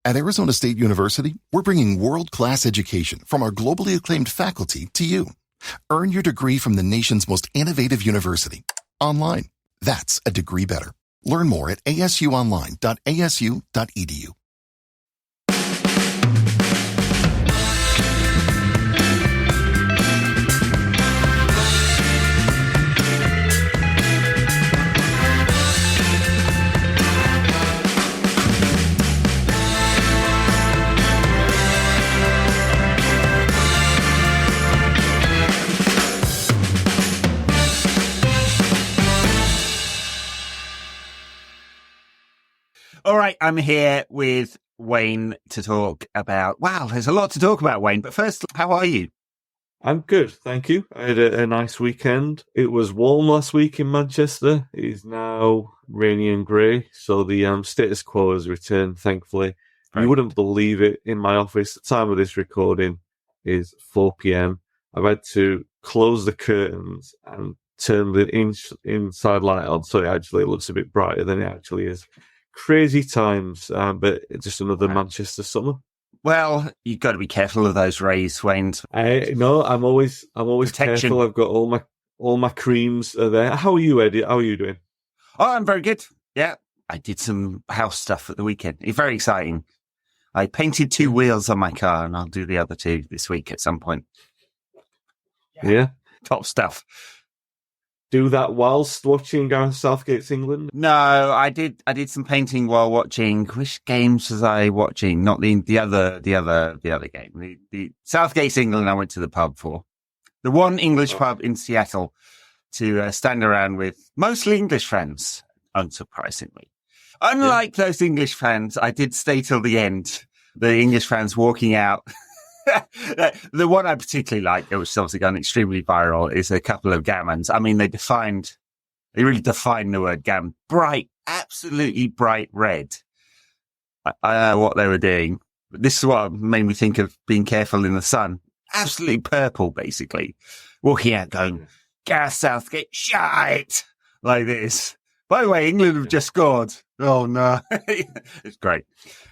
At Arizona State University, we're bringing world-class education from our globally acclaimed faculty to you. Earn your degree from the nation's most innovative university. Online. That's a degree better. Learn more at asuonline.asu.edu. All right, I'm here with Wayne to talk about... Wow, there's a lot to talk about, Wayne. But first, how are you? I'm good, thank you. I had a nice weekend. It was warm last week in Manchester. It is now rainy and grey, so the status quo has returned, thankfully. Right. You wouldn't believe it, in my office, the time of this recording is 4 p.m. I've had to close the curtains and turn the inside light on, so it actually looks a bit brighter than it actually is. Crazy times, but just another Manchester summer. Well, you've got to be careful of those rays, Wayne. No, I'm always Protection. careful. I've got all my creams are there. How are you, Eddie? How are you doing? Oh, I'm very good. Yeah, I did some house stuff at the weekend. It's very exciting. I painted 2 wheels on my car, and I'll do the other 2 this week at some point. Yeah. Top stuff. Do that whilst watching Gareth Southgate's England? No, I did some painting while watching. Which games was I watching? Not the other game. The Southgate's England I went to the pub for. The one English pub in Seattle to stand around with mostly English fans, unsurprisingly. Unlike those English fans, I did stay till the end. The English fans walking out. The one I particularly like, which has obviously gone extremely viral, is a couple of gammons. I mean, they really defined the word gammon. Bright, absolutely bright red. I don't know what they were doing, but this is what made me think of being careful in the sun. Absolutely purple, basically. Walking out going, Gareth Southgate, shite! Like this. By the way, England have just scored. Oh, no. It's great.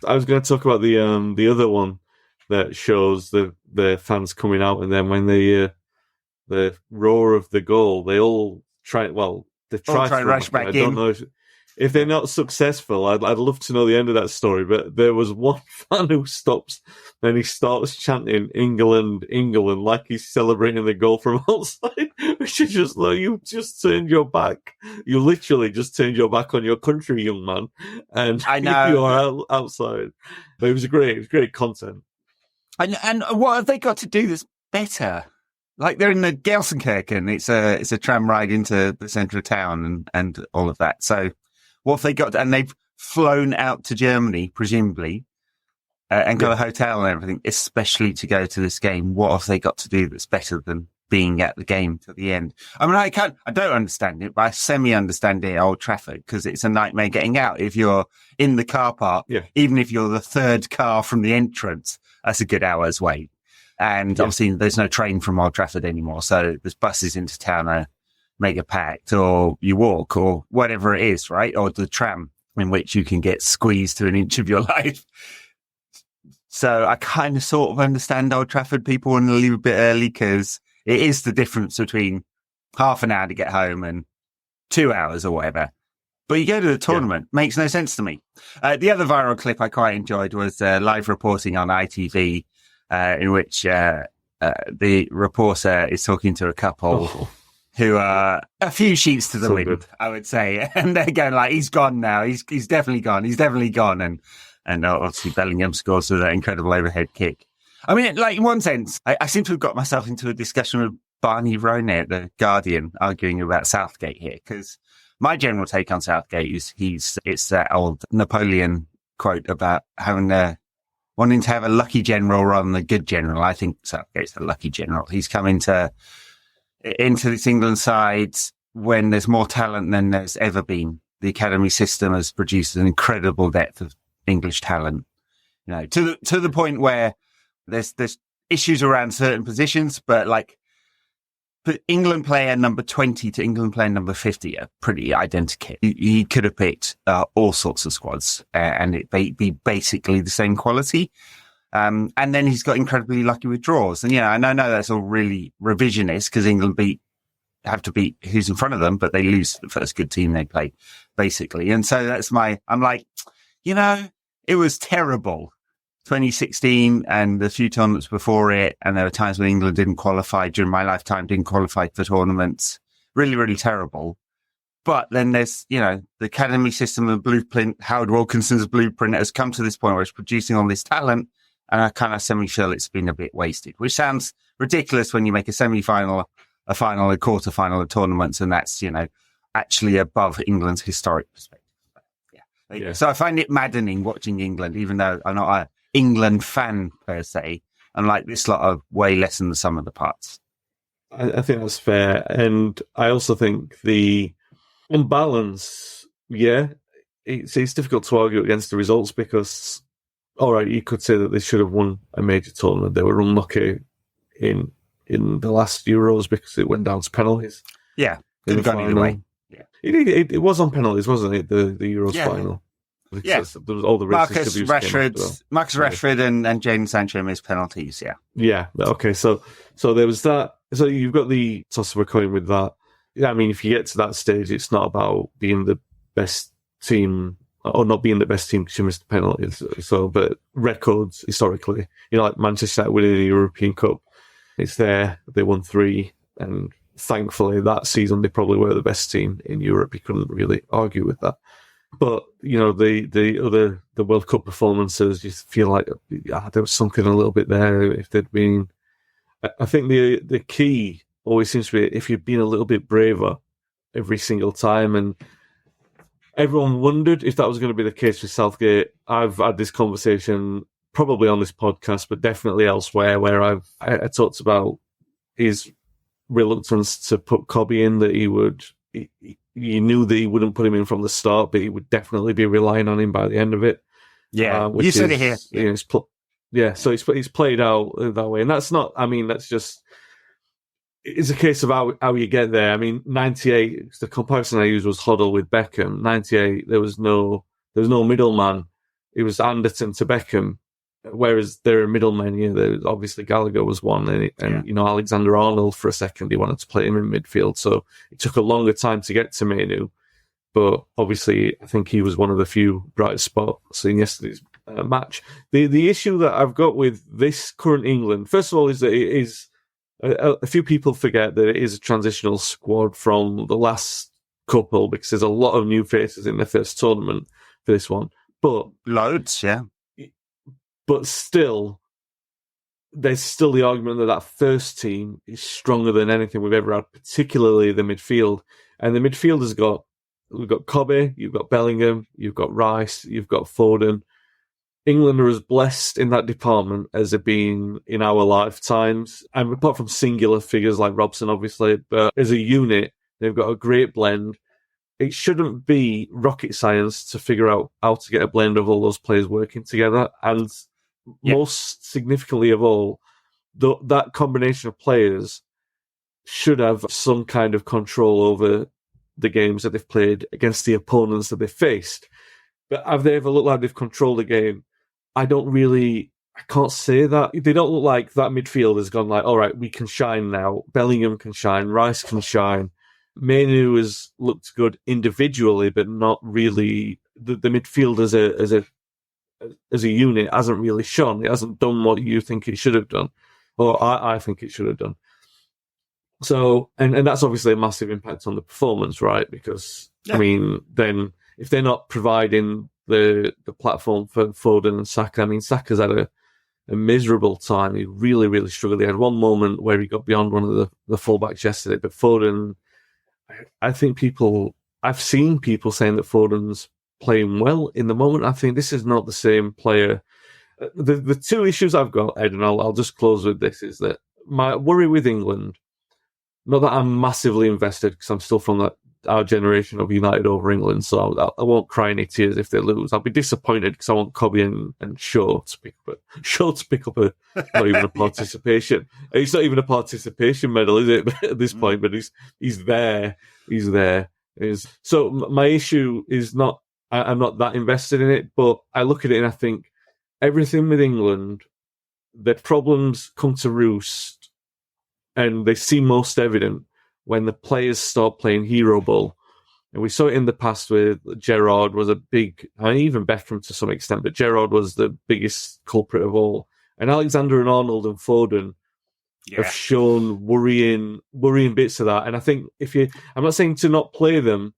I was going to talk about the other one that shows the fans coming out, and then when the roar of the goal, they all try. Well, they try to rush back in. I don't know if they're not successful. I'd love to know the end of that story. But there was one fan who stops, then he starts chanting "England, England" like he's celebrating the goal from outside. Which is just like, you just turned your back. You literally just turned your back on your country, young man, and I know you are outside. But it was great content. And what have they got to do that's better? Like, they're in the Gelsenkirchen. It's a tram ride into the centre of town and all of that. So what have they got? And they've flown out to Germany, presumably, and got a hotel and everything, especially to go to this game. What have they got to do that's better than being at the game to the end? I mean, I don't understand it, but I semi-understand it at Old Trafford, because it's a nightmare getting out if you're in the car park, even if you're the third car from the entrance. That's a good hour's wait. And obviously there's no train from Old Trafford anymore. So there's buses into town are mega packed, or you walk, or whatever it is, right? Or the tram, in which you can get squeezed to an inch of your life. So I kind of sort of understand Old Trafford people want to leave a bit early, because it is the difference between half an hour to get home and 2 hours or whatever. But you go to the tournament, makes no sense to me. The other viral clip I quite enjoyed was live reporting on ITV, in which the reporter is talking to a couple who are a few sheets to the wind, good. I would say. And they're going like, he's gone now. He's definitely gone. He's definitely gone. And obviously Bellingham scores with that incredible overhead kick. I mean, like, in one sense, I seem to have got myself into a discussion with Barney Rene at The Guardian, arguing about Southgate here, because my general take on Southgate is it's that old Napoleon quote about wanting to have a lucky general rather than a good general. I think Southgate's a lucky general. He's come into this England side when there's more talent than there's ever been. The academy system has produced an incredible depth of English talent, you know, to the point where there's issues around certain positions, but like But England player number 20 to England player number 50 are pretty identical. He could have picked all sorts of squads and it'd be basically the same quality. And then he's got incredibly lucky with draws. And yeah, I know that's all really revisionist because England have to beat who's in front of them, but they lose the first good team they play, basically. And so I'm like, it was terrible. 2016 and the few tournaments before it, and there were times when England didn't qualify during my lifetime, didn't qualify for tournaments. Really, really terrible. But then there's, the academy system and blueprint, Howard Wilkinson's blueprint has come to this point where it's producing all this talent, and I kind of semi-feel it's been a bit wasted, which sounds ridiculous when you make a semi-final, a final, a quarter-final of tournaments, and that's, actually above England's historic perspective. Yeah. So I find it maddening watching England, even though I'm not a England fan per se, and like this lot of way less than the sum of the parts. I think that's fair, and I also think on balance, it's difficult to argue against the results because, all right, you could say that they should have won a major tournament. They were unlucky in the last Euros because it went down to penalties. Yeah, could have gone either way. Yeah, it was on penalties, wasn't it? The Euros final. Yeah, there was all the Marcus Rashford and Jadon Sancho missed penalties. Yeah. Yeah. Okay. So there was that. So you've got the toss of a coin with that. Yeah. I mean, if you get to that stage, it's not about being the best team or not being the best team because you missed the penalties. So, but records historically, like Manchester United winning the European Cup, it's there. They won 3, and thankfully that season they probably were the best team in Europe. You couldn't really argue with that. But, the World Cup performances, you feel like there was something a little bit there if they'd been. I think the key always seems to be if you'd been a little bit braver every single time. And everyone wondered if that was going to be the case with Southgate. I've had this conversation probably on this podcast, but definitely elsewhere where I talked about his reluctance to put Cobby in, that he would. You knew that he wouldn't put him in from the start, but he would definitely be relying on him by the end of it. Yeah, you said it here. So he's played out that way. And that's not, that's just, it's a case of how you get there. I mean, 98, the comparison I used was Hoddle with Beckham. 98, there was no middleman. It was Anderton to Beckham. Whereas there are middlemen, obviously Gallagher was one, and Alexander-Arnold for a second, he wanted to play him in midfield, so it took a longer time to get to Mainu, but obviously I think he was one of the few bright spots in yesterday's match. The issue that I've got with this current England, first of all, is that it is a few people forget that it is a transitional squad from the last couple because there's a lot of new faces in the first tournament for this one, but loads, yeah. But still, there's still the argument that first team is stronger than anything we've ever had, particularly the midfield. And the midfield we've got Cobby, you've got Bellingham, you've got Rice, you've got Foden. England are as blessed in that department as they've been in our lifetimes. And apart from singular figures like Robson, obviously, but as a unit, they've got a great blend. It shouldn't be rocket science to figure out how to get a blend of all those players working together. And most significantly of all, that combination of players should have some kind of control over the games that they've played against the opponents that they've faced. But have they ever looked like they've controlled the game? I can't say that. They don't look like that midfield has gone like, all right, we can shine now. Bellingham can shine. Rice can shine. Mainu has looked good individually, but not really. The midfield as a unit hasn't really shone. It hasn't done what you think it should have done, or I think it should have done. So, and that's obviously a massive impact on the performance, right? Because then if they're not providing the platform for Foden and Saka, Saka's had a miserable time. He really, really struggled. He had one moment where he got beyond one of the fullbacks yesterday, but Foden, I think I've seen people saying that Foden's playing well in the moment. I think this is not the same player. The two issues I've got, Ed, and I'll just close with this, is that my worry with England, not that I'm massively invested because I'm still from that our generation of United over England, so I won't cry any tears if they lose. I'll be disappointed because I want Cobby and Shaw to pick up a not even a participation. It's not even a participation medal, is it? At this point, but he's there. He's there. So my issue is not I'm not that invested in it, but I look at it and I think everything with England, their problems come to roost, and they seem most evident when the players start playing hero ball. And we saw it in the past with Gerrard was a big, and even Beckham to some extent, but Gerrard was the biggest culprit of all. And Alexander-Arnold and Foden have shown worrying bits of that. And I think I'm not saying to not play them,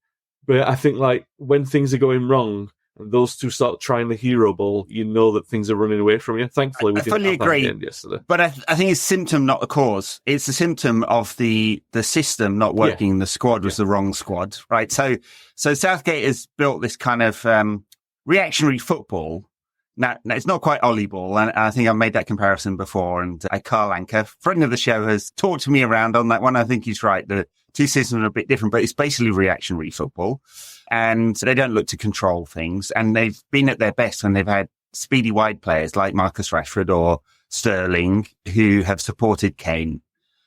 but I think like when things are going wrong, and those two start trying the hero ball, you know that things are running away from you. Thankfully, we didn't have that at the end yesterday. But I think it's a symptom, not a cause. It's a symptom of the system not working. The squad was the wrong squad, right? So Southgate has built this kind of reactionary football. Now, it's not quite Ollie ball, and I think I've made that comparison before. And Carl Anker, friend of the show, has talked to me around on that one. I think he's right. The two systems are a bit different, but it's basically reactionary football. And they don't look to control things. And they've been at their best when they've had speedy wide players like Marcus Rashford or Sterling who have supported Kane.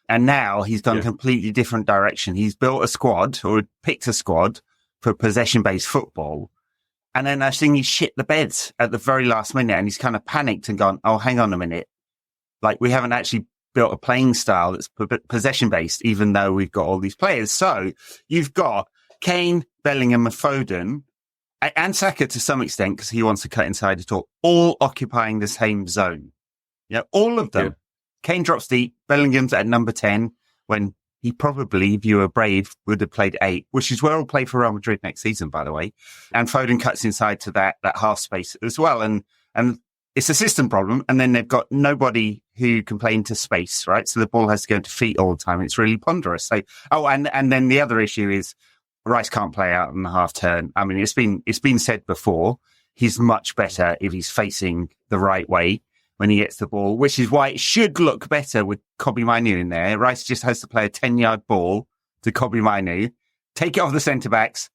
And now he's gone completely different direction. He's built a squad or picked a squad for possession-based football. And then I think he shit the bed at the very last minute and he's kind of panicked and gone, oh, hang on a minute. Like we haven't actually built a playing style that's possession-based, even though we've got all these players. So you've got Kane, Bellingham and Foden, and Saka to some extent, because he wants to cut inside at all occupying the same zone. Yeah, all of them. Yeah. Kane drops deep, Bellingham's at number 10, when he probably, if you were brave, would have played 8, which is where he'll play for Real Madrid next season, by the way. And Foden cuts inside to that half space as well. And it's a system problem. And then they've got nobody who can play into space, right? So the ball has to go into feet all the time. It's really ponderous. So, and then the other issue is, Rice can't play out in the half turn. I mean, it's been said before. He's much better if he's facing the right way when he gets the ball, which is why it should look better with Kobbie Mainoo in there. Rice just has to play a 10-yard ball to Kobbie Mainoo, take it off the centre backs,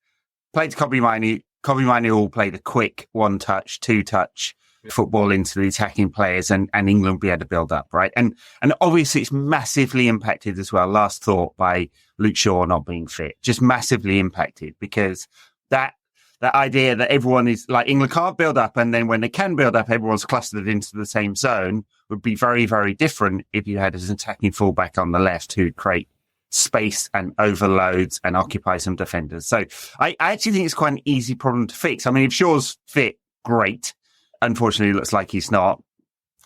play to Kobbie Mainoo. Kobbie Mainoo will play the quick 1-touch, 2-touch football into the attacking players, and England will be able to build up, right? And obviously it's massively impacted as well. Last thought by Luke Shaw not being fit, just massively impacted, because that idea that everyone is like England can't build up, and then when they can build up, everyone's clustered into the same zone would be very, very different if you had an attacking fullback on the left who'd create space and overloads and occupy some defenders. So I actually think it's quite an easy problem to fix. I mean, if Shaw's fit, great. Unfortunately, it looks like he's not.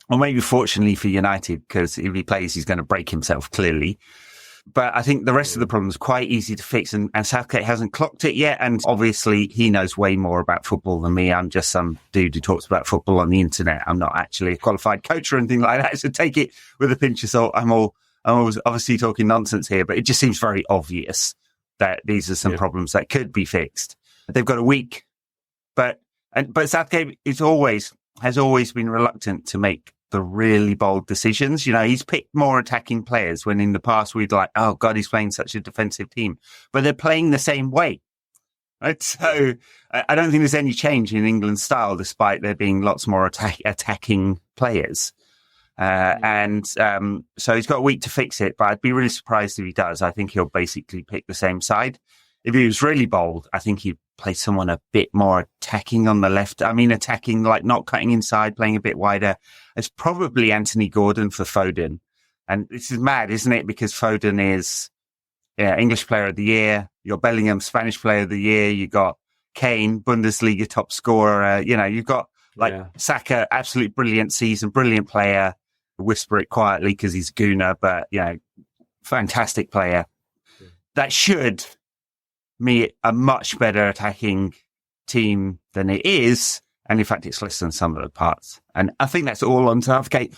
Or maybe fortunately for United, because if he plays, he's going to break himself, clearly. But I think the rest of the problem is quite easy to fix, and Southgate hasn't clocked it yet. And obviously, he knows way more about football than me. I'm just some dude who talks about football on the internet. I'm not actually a qualified coach or anything like that. So take it with a pinch of salt. I'm always obviously talking nonsense here, but it just seems very obvious that these are some problems that could be fixed. They've got a week, but Southgate has always been reluctant to make the really bold decisions. You know, he's picked more attacking players when in the past we'd like, oh God, he's playing such a defensive team, but they're playing the same way. Right. So I don't think there's any change in England's style, despite there being lots more attacking players. So he's got a week to fix it, but I'd be really surprised if he does. I think he'll basically pick the same side. If he was really bold, I think he'd play someone a bit more attacking on the left. I mean, attacking, like not cutting inside, playing a bit wider. It's probably Anthony Gordon for Foden. And this is mad, isn't it? Because Foden is English Player of the Year. You got Bellingham, Spanish Player of the Year. You got Kane, Bundesliga top scorer. You've got Saka, absolute brilliant season, brilliant player. Whisper it quietly because he's a gooner, but, fantastic player. That should me a much better attacking team than it is. And in fact, it's less than some of the parts. And I think that's all on Southgate,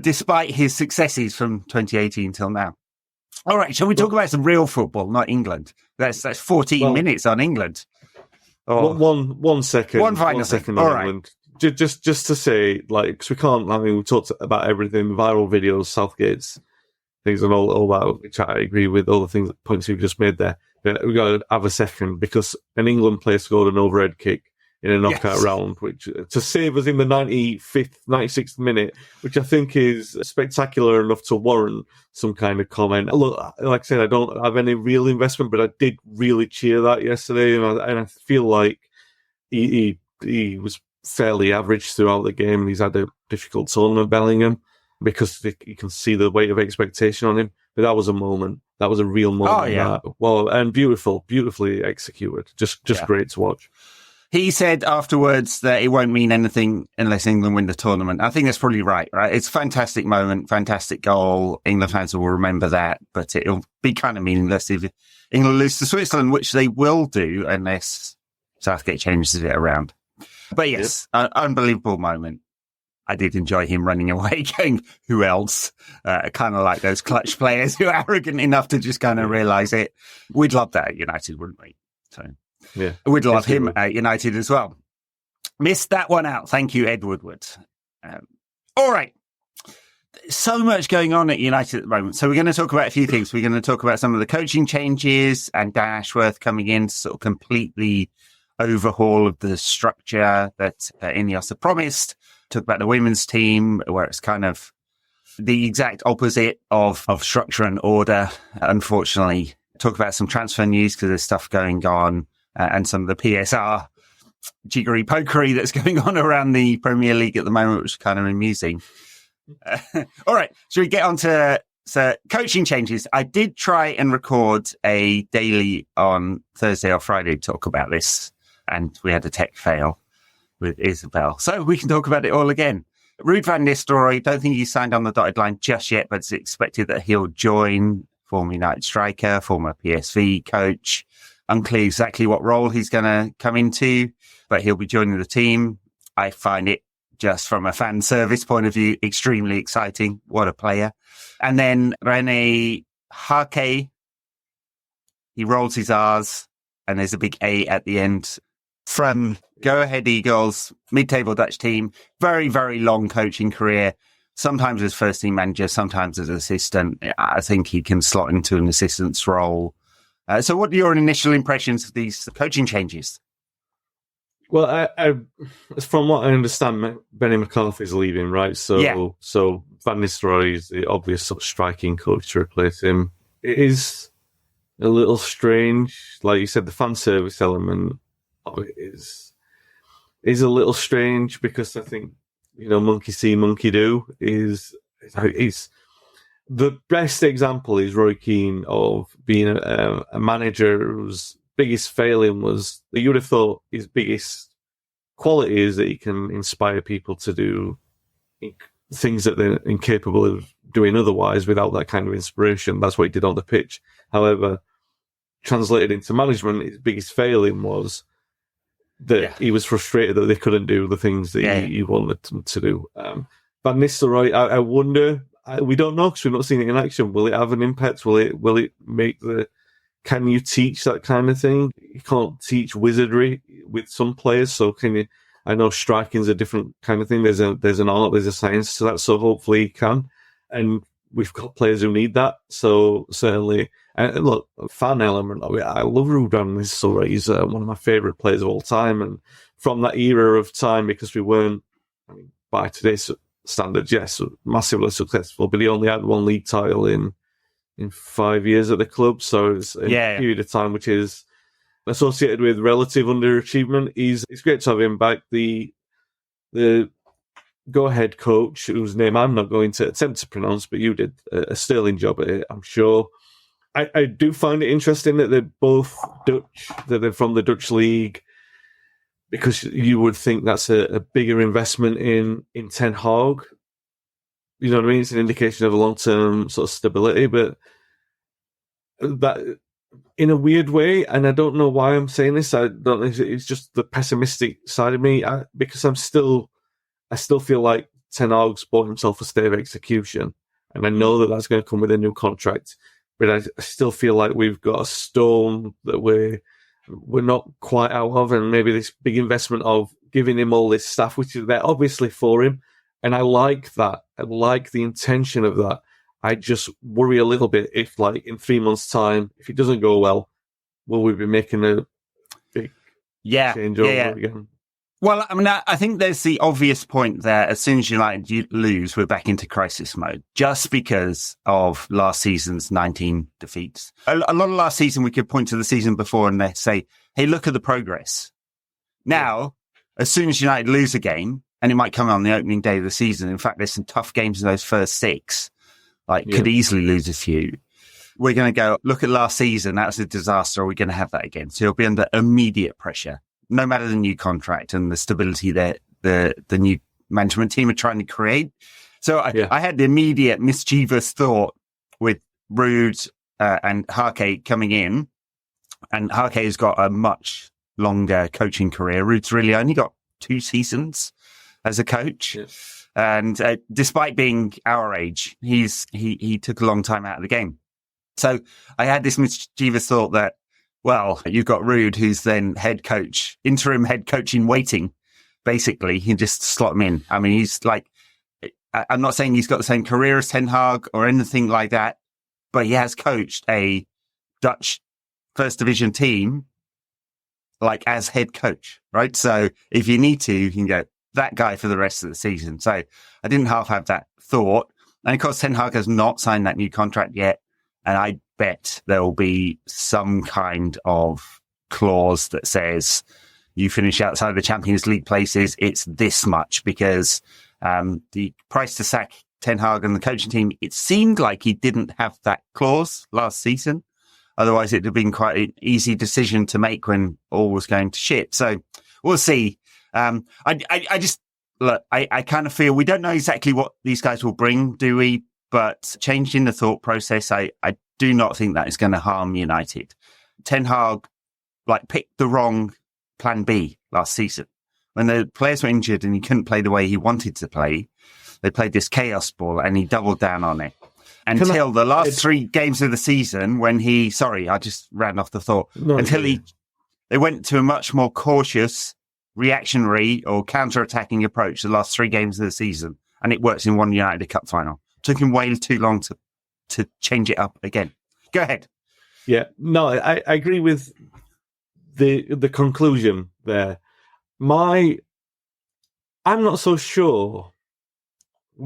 despite his successes from 2018 till now. All right. Shall we talk about some real football, not England? That's 14 minutes on England. Oh, one second. One final second on England. Right. Just to say, like, because we can't, I mean, we talked about everything, viral videos, Southgate's things and all that, which I agree with, all the things, points you've just made there. we got to have a second because an England player scored an overhead kick in a knockout round, which to save us in the 96th minute, which I think is spectacular enough to warrant some kind of comment. Look, like I said, I don't have any real investment, but I did really cheer that yesterday, and I feel like he was fairly average throughout the game. He's had a difficult tournament, Bellingham, because you can see the weight of expectation on him. But that was a moment. That was a real moment. Oh, yeah. Well, and beautifully executed. Just great to watch. He said afterwards that it won't mean anything unless England win the tournament. I think that's probably right? It's a fantastic moment, fantastic goal. England fans will remember that, but it'll be kind of meaningless if England lose to Switzerland, which they will do unless Southgate changes it around. But yes, unbelievable moment. I did enjoy him running away, going, who else? Kind of like those clutch players who are arrogant enough to just kind of realise it. We'd love that at United, wouldn't we? So yeah, we'd love him at United as well. Missed that one out. Thank you, Ed Woodward. All right. So much going on at United at the moment. So we're going to talk about a few things. We're going to talk about some of the coaching changes and Dan Ashworth coming in to sort of completely overhaul of the structure that Ineos had promised. Talk about the women's team, where it's kind of the exact opposite of structure and order, unfortunately. Talk about some transfer news because there's stuff going on and some of the PSR jiggery-pokery that's going on around the Premier League at the moment, which is kind of amusing. All right, should we get on to coaching changes? I did try and record a daily on Thursday or Friday to talk about this, and we had a tech fail with Isabel. So we can talk about it all again. Ruud van Nistelrooy, don't think he's signed on the dotted line just yet, but it's expected that he'll join. Former United striker, former PSV coach. Unclear exactly what role he's going to come into, but he'll be joining the team. I find it, just from a fan service point of view, extremely exciting. What a player. And then Rene, Hake, he rolls his R's, and there's a big A at the end. From Go Ahead Eagles, mid-table Dutch team, very, very long coaching career. Sometimes as first team manager, sometimes as assistant. I think he can slot into an assistant's role. So what are your initial impressions of these coaching changes? Well, from what I understand, Benny McCarthy's leaving, right? So Van Nistelrooy is the obvious sort of striking coach to replace him. It is a little strange. Like you said, the fan service element of it is a little strange because I think, monkey see, monkey do is the best example is Roy Keane of being a manager whose biggest failing was that you would have thought his biggest quality is that he can inspire people to do things that they're incapable of doing otherwise without that kind of inspiration. That's what he did on the pitch. However, translated into management, his biggest failing was that he was frustrated that they couldn't do the things that he wanted them to do. Van Nistelrooy, I wonder, we don't know because we've not seen it in action. Will it have an impact? Will it make can you teach that kind of thing? You can't teach wizardry with some players, so can you? I know striking's a different kind of thing. There's an art, there's a science to that, so hopefully he can. And we've got players who need that, so certainly. And look, fan element of it, I love Ruud van Nistelrooy. He's one of my favourite players of all time. And from that era of time, because we weren't, by today's standards, yes, massively successful, but he only had one league title in 5 years at the club. So it's a period of time which is associated with relative underachievement. It's great to have him back. The go-ahead coach, whose name I'm not going to attempt to pronounce, but you did a sterling job at it, I'm sure. I do find it interesting that they're both Dutch, that they're from the Dutch league, because you would think that's a bigger investment in Ten Hag. You know what I mean? It's an indication of a long-term sort of stability, but that in a weird way, and I don't know why I'm saying this. I don't know. It's just the pessimistic side of me, because I still feel like Ten Hag's bought himself a stay of execution, and I know that that's going to come with a new contract. But I still feel like we've got a storm that we're not quite out of, and maybe this big investment of giving him all this stuff, which is there obviously for him. And I like that. I like the intention of that. I just worry a little bit if, like, in 3 months' time, if it doesn't go well, will we be making a big changeover again? Well, I mean, I think there's the obvious point there. As soon as United lose, we're back into crisis mode, just because of last season's 19 defeats. A lot of last season, we could point to the season before and they say, hey, look at the progress. Now, as soon as United lose a game, and it might come on the opening day of the season. In fact, there's some tough games in those first 6, could easily lose a few. We're going to go, look at last season. That was a disaster. Are we going to have that again? So you'll be under immediate pressure. No matter the new contract and the stability that the new management team are trying to create. So I had the immediate mischievous thought with Ruud and Hake coming in. And Hake has got a much longer coaching career. Ruud's really only got 2 seasons as a coach. Yes. And despite being our age, he took a long time out of the game. So I had this mischievous thought that, well, you've got Ruud, who's then head coach, interim head coach in waiting, basically. You just slot him in. I mean, he's like, I'm not saying he's got the same career as Ten Hag or anything like that, but he has coached a Dutch first division team, as head coach, right? So if you need to, you can go that guy for the rest of the season. So I didn't half have that thought. And of course, Ten Hag has not signed that new contract yet. And I bet there will be some kind of clause that says you finish outside the Champions League places, it's this much, because the price to sack Ten Hag and the coaching team, it seemed like he didn't have that clause last season. Otherwise, it would have been quite an easy decision to make when all was going to shit. So we'll see. I kind of feel we don't know exactly what these guys will bring, do we? But changing the thought process, I do not think that is going to harm United. Ten Hag picked the wrong plan B last season. When the players were injured and he couldn't play the way he wanted to play, they played this chaos ball and he doubled down on it. Until the last 3 games of the season when I just ran off the thought. They went to a much more cautious, reactionary or counter-attacking approach the last 3 games of the season. And it works in one United Cup final. Took him way too long to change it up again. Go ahead. Yeah, no, I agree with the conclusion there. I'm not so sure.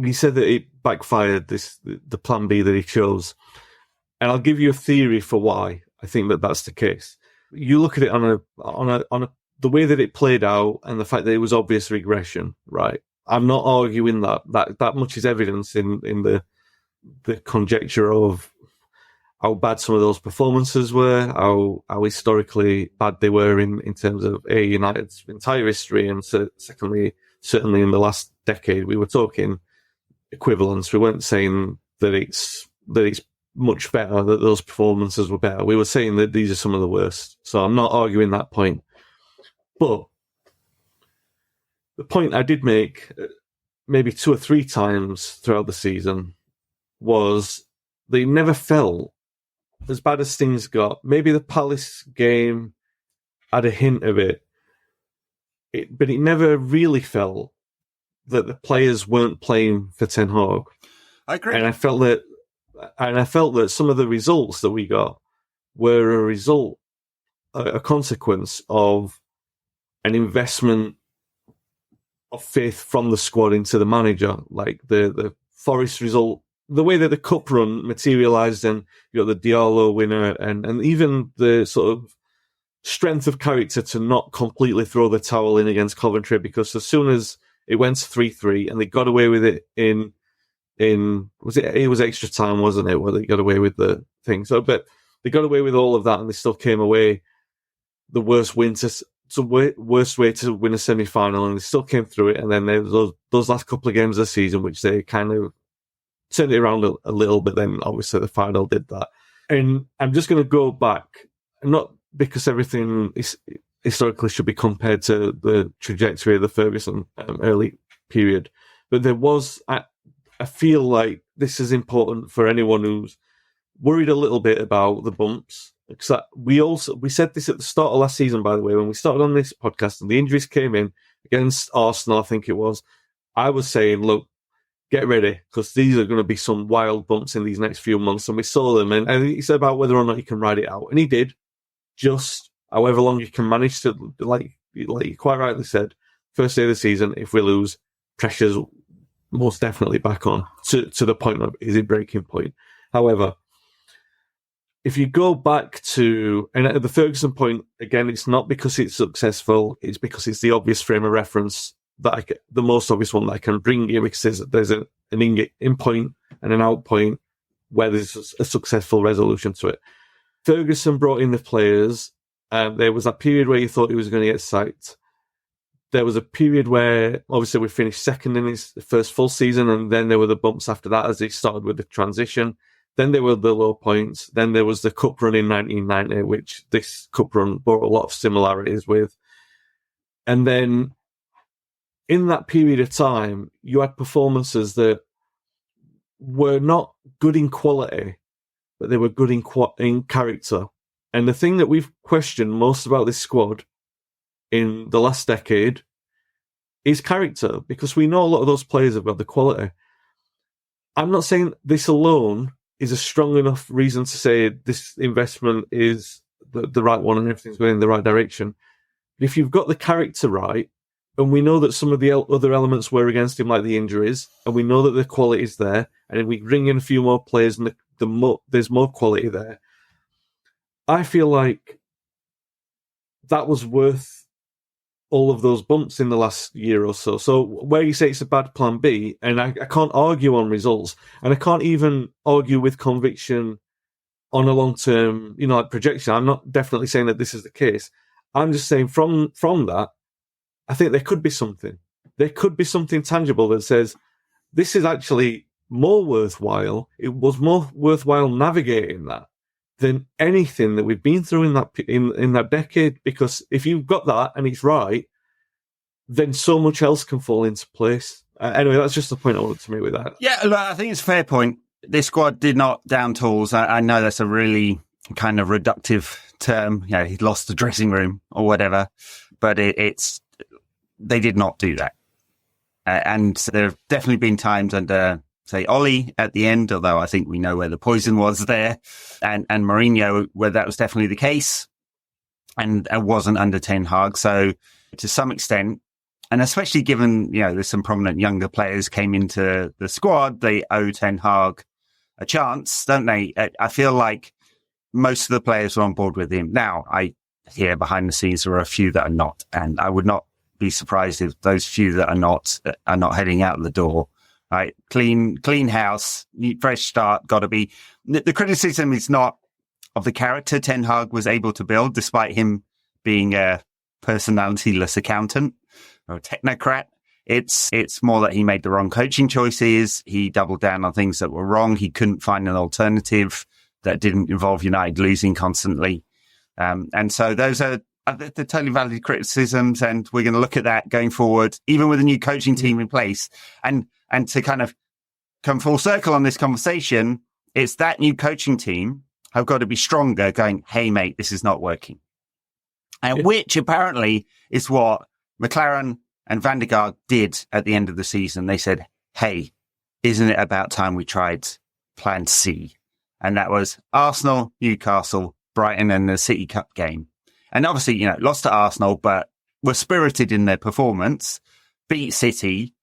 He said that it backfired, the plan B that he chose. And I'll give you a theory for why I think that that's the case. You look at it on the way that it played out and the fact that it was obvious regression, right? I'm not arguing that much is evidence in the conjecture of how bad some of those performances were, how historically bad they were in terms of United's entire history, and secondly, certainly in the last decade, we were talking equivalence. We weren't saying that it's much better, that those performances were better. We were saying that these are some of the worst. So I'm not arguing that point. But the point I did make maybe 2 or 3 times throughout the season was they never felt as bad as things got. Maybe the Palace game had a hint of it, but it never really felt that the players weren't playing for Ten Hag. I agree. And I felt that some of the results that we got were a consequence of an investment of faith from the squad into the manager, like the Forest result, the way that the cup run materialised, and you got the Diallo winner, and even the sort of strength of character to not completely throw the towel in against Coventry, because as soon as it went to 3-3 and they got away with it in it was extra time, wasn't it, where they got away with the thing. So, but they got away with all of that and they still came away the worst way to win a semi-final, and they still came through it. And then there was those last couple of games of the season, which they kind of turned it around a little, but then obviously the final did that. And I'm just going to go back, not because everything historically should be compared to the trajectory of the Ferguson early period, but there was, I feel like this is important for anyone who's worried a little bit about the bumps. Because we said this at the start of last season, by the way, when we started on this podcast and the injuries came in against Arsenal, I think it was. I was saying, look, get ready, because these are going to be some wild bumps in these next few months. And we saw them, and he said about whether or not he can ride it out. And he did. just however long you can manage to, like you quite rightly said, first day of the season, if we lose, pressure's most definitely back on to the point of, is it breaking point? However, if you go back to, and at the Ferguson point, again, it's not because it's successful, it's because it's the obvious frame of reference that the most obvious one that I can bring you, because there's an in point and an out point where there's a successful resolution to it. Ferguson brought in the players, and there was a period where you thought he was going to get sacked. There was a period where, obviously, we finished second in his first full season, and then there were the bumps after that as he started with the transition. Then there were the low points. Then there was the cup run in 1990, which this cup run bore a lot of similarities with. And then in that period of time, you had performances that were not good in quality, but they were good in character. And the thing that we've questioned most about this squad in the last decade is character, because we know a lot of those players have got the quality. I'm not saying this alone is a strong enough reason to say this investment is the right one and everything's going in the right direction. But if you've got the character right, and we know that some of the other elements were against him, like the injuries, and we know that the quality is there, and if we bring in a few more players and there's more quality there, I feel like that was worth all of those bumps in the last year or so. So where you say it's a bad plan B, and I can't argue on results, and I can't even argue with conviction on a long-term, like projection. I'm not definitely saying that this is the case. I'm just saying from that, I think there could be something. There could be something tangible that says this is actually more worthwhile. It was more worthwhile navigating that than anything that we've been through in that decade. Because if you've got that and it's right, then so much else can fall into place. Anyway, that's just the point I wanted to make with that. Yeah, look, I think it's a fair point. This squad did not down tools. I know that's a really kind of reductive term. He lost the dressing room or whatever, but they did not do that. And there have definitely been times under, say, Ollie at the end, although I think we know where the poison was there, and Mourinho, where that was definitely the case, and it wasn't under Ten Hag. So to some extent, and especially given, there's some prominent younger players came into the squad, they owe Ten Hag a chance, don't they? I feel like most of the players are on board with him. Now, I hear behind the scenes there are a few that are not, and I would not be surprised if those few that are not heading out the door. Right, clean house, fresh start. Got to be. The criticism is not of the character Ten Hag was able to build, despite him being a personality-less accountant or a technocrat. It's more that he made the wrong coaching choices. He doubled down on things that were wrong. He couldn't find an alternative that didn't involve United losing constantly. And so those are the totally valid criticisms, and we're going to look at that going forward, even with a new coaching team in place. And to kind of come full circle on this conversation, it's that new coaching team have got to be stronger going, hey, mate, this is not working. And which apparently is what McLaren and Van der Gaag did at the end of the season. They said, hey, isn't it about time we tried plan C? And that was Arsenal, Newcastle, Brighton, and the City Cup game. And obviously, lost to Arsenal, but were spirited in their performance, beat City.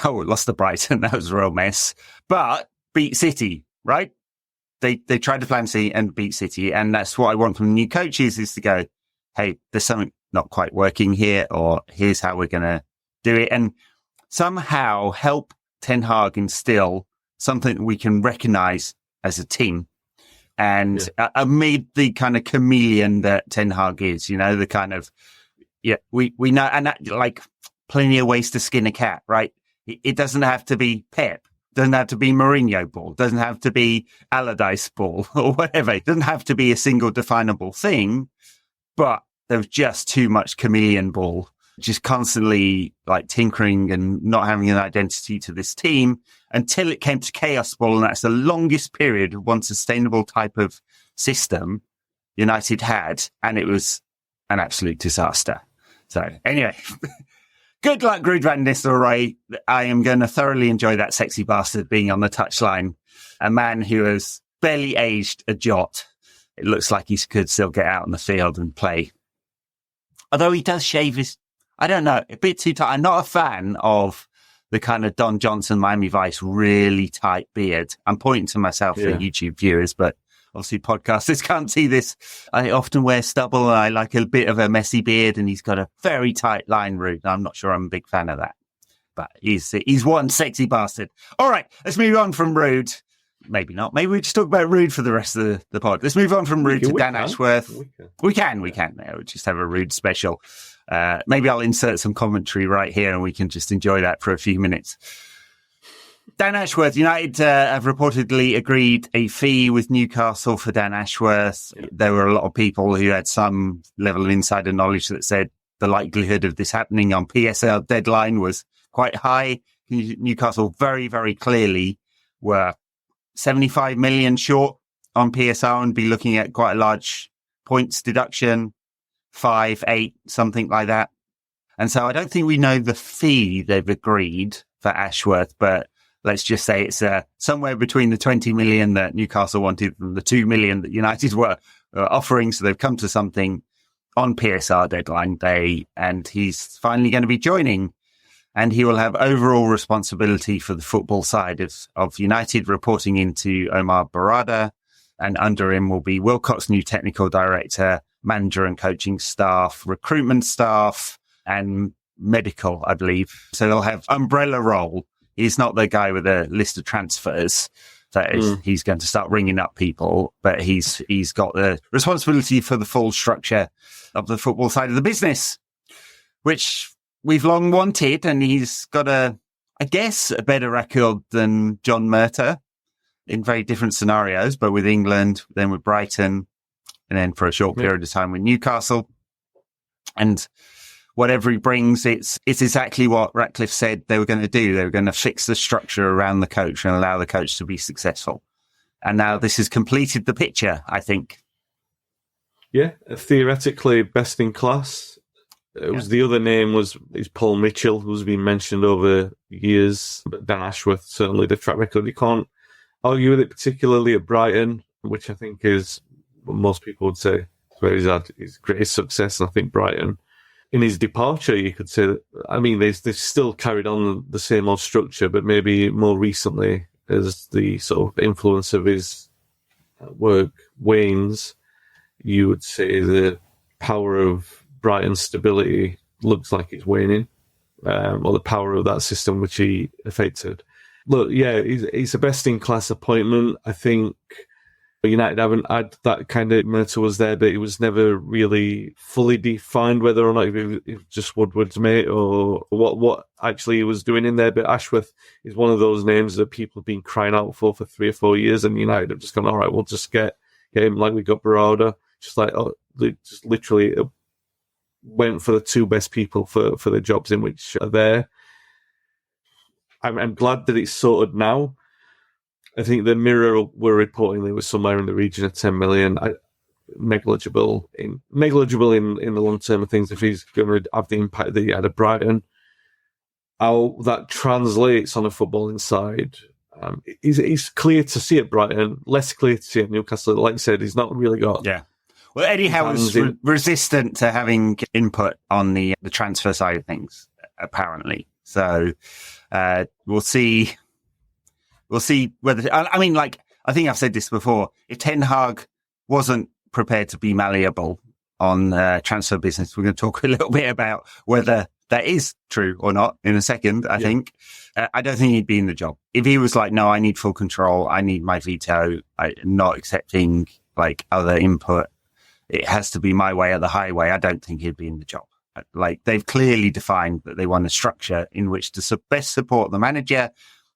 Lost to Brighton. That was a real mess. But beat City, right? They tried to plan C and beat City. And that's what I want from the new coaches, is to go, hey, there's something not quite working here, or here's how we're going to do it. And somehow help Ten Hag instill something that we can recognize as a team. And amid the kind of chameleon that Ten Hag is, the kind of, we know, and that, like, plenty of ways to skin a cat, right? It doesn't have to be Pep, doesn't have to be Mourinho ball, doesn't have to be Allardyce ball or whatever. It doesn't have to be a single definable thing, but there's just too much chameleon ball, just constantly like tinkering and not having an identity to this team until it came to chaos ball. And that's the longest period of one sustainable type of system United had. And it was an absolute disaster. So anyway, good luck, Ruud van Nistelrooy. I am going to thoroughly enjoy that sexy bastard being on the touchline. A man who has barely aged a jot. it looks like he could still get out on the field and play. Although he does shave his, I don't know, a bit too tight. I'm not a fan of the kind of Don Johnson, Miami Vice, really tight beard. I'm pointing to myself for YouTube viewers, but obviously podcasters can't see this. I often wear stubble and I like a bit of a messy beard, and he's got a very tight line, Ruud. I'm not sure I'm a big fan of that, but he's one sexy bastard. All right, let's move on from Ruud. Maybe not. Maybe we just talk about Ruud for the rest of the pod. Let's move on from Ruud to Dan Ashworth. We can. We'll just have a Ruud special. Maybe I'll insert some commentary right here and we can just enjoy that for a few minutes. Dan Ashworth, United have reportedly agreed a fee with Newcastle for Dan Ashworth. Yeah. There were a lot of people who had some level of insider knowledge that said the likelihood of this happening on PSL deadline was quite high. Newcastle very, very clearly were 75 million short on PSR and be looking at quite a large points deduction, 5, 8, something like that. And so I don't think we know the fee they've agreed for Ashworth, but let's just say it's somewhere between the 20 million that Newcastle wanted and the 2 million that United were offering. So they've come to something on PSR deadline day, and he's finally going to be joining. And he will have overall responsibility for the football side of United, reporting into Omar Barada. And under him will be Wilcox, new technical director, manager and coaching staff, recruitment staff, and medical, I believe. So they'll have umbrella role. He's not the guy with a list of transfers that he's going to start ringing up people, but he's got the responsibility for the full structure of the football side of the business, which we've long wanted, and he's got a better record than John Murtagh in very different scenarios, but with England, then with Brighton, and then for a short period of time with Newcastle. And whatever he brings, it's exactly what Ratcliffe said they were going to do. They were going to fix the structure around the coach and allow the coach to be successful. And now this has completed the picture, I think. Yeah, theoretically best in class. It was the other name is Paul Mitchell, who's been mentioned over years. But Dan Ashworth, certainly the track record, you can't argue with it, particularly at Brighton, which I think is what most people would say where he's had his greatest success. And I think Brighton, in his departure, you could say, they've still carried on the same old structure, but maybe more recently, as the sort of influence of his work wanes, you would say the power of Brighton's stability looks like it's waning, or the power of that system which he affected. Look, yeah, he's a best-in-class appointment. I think United haven't had that kind of Murtagh was there, but it was never really fully defined whether or not it just Woodward's mate or what actually he was doing in there. But Ashworth is one of those names that people have been crying out for 3 or 4 years, and United have just gone, all right, we'll just get him like we got Barada. Just literally went for the two best people for the jobs in which are there. I'm glad that it's sorted now. I think the Mirror were reporting they were somewhere in the region of 10 million. Negligible in the long term of things if he's going to have the impact that he had at Brighton. How that translates on a footballing side is clear to see at Brighton, less clear to see at Newcastle. Like I said, he's not really got... Yeah. Well, Eddie Howe was resistant to having input on the transfer side of things, apparently. So we'll see. We'll see whether... I think I've said this before. If Ten Hag wasn't prepared to be malleable on transfer business, we're going to talk a little bit about whether that is true or not in a second, I think. I don't think he'd be in the job. If he was like, no, I need full control, I need my veto, not accepting other input, it has to be my way or the highway, I don't think he'd be in the job. They've clearly defined that they want a structure in which to best support the manager.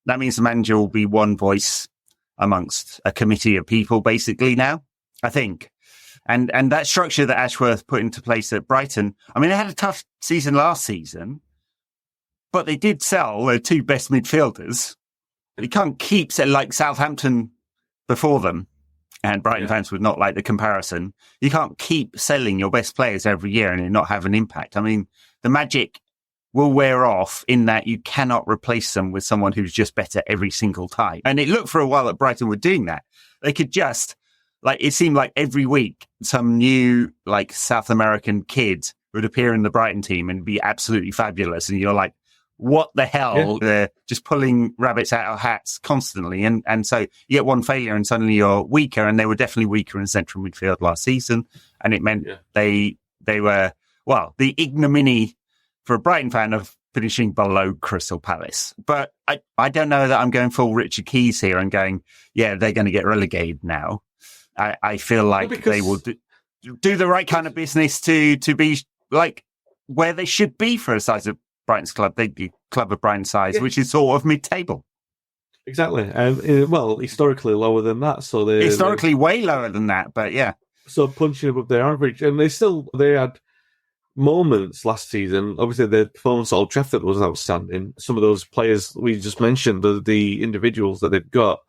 That means the manager will be one voice amongst a committee of people, basically, now, I think. And that structure that Ashworth put into place at Brighton, they had a tough season last season, but they did sell their two best midfielders. You can't keep like Southampton before them, and Brighton fans would not like the comparison. You can't keep selling your best players every year and it not have an impact. The magic will wear off in that you cannot replace them with someone who's just better every single time. And it looked for a while that Brighton were doing that. They could just like it seemed like every week some new like South American kid would appear in the Brighton team and be absolutely fabulous. And you're like, what the hell? Yeah. They're just pulling rabbits out of hats constantly. And so you get one failure and suddenly you're weaker. And they were definitely weaker in central midfield last season. And it meant they were, well, the ignominy for a Brighton fan of finishing below Crystal Palace. But I don't know that I'm going full Richard Keys here and going, yeah, they're going to get relegated now. I feel like they will do the right kind of business to be like where they should be for a size of Brighton's club. They'd be club of Brighton's size, which is sort of mid-table. Exactly. Well, historically lower than that. So historically way lower than that, but yeah. So punching above their average. And they had moments last season. Obviously, their performance at Old Trafford was outstanding. Some of those players we just mentioned, the individuals that they've got,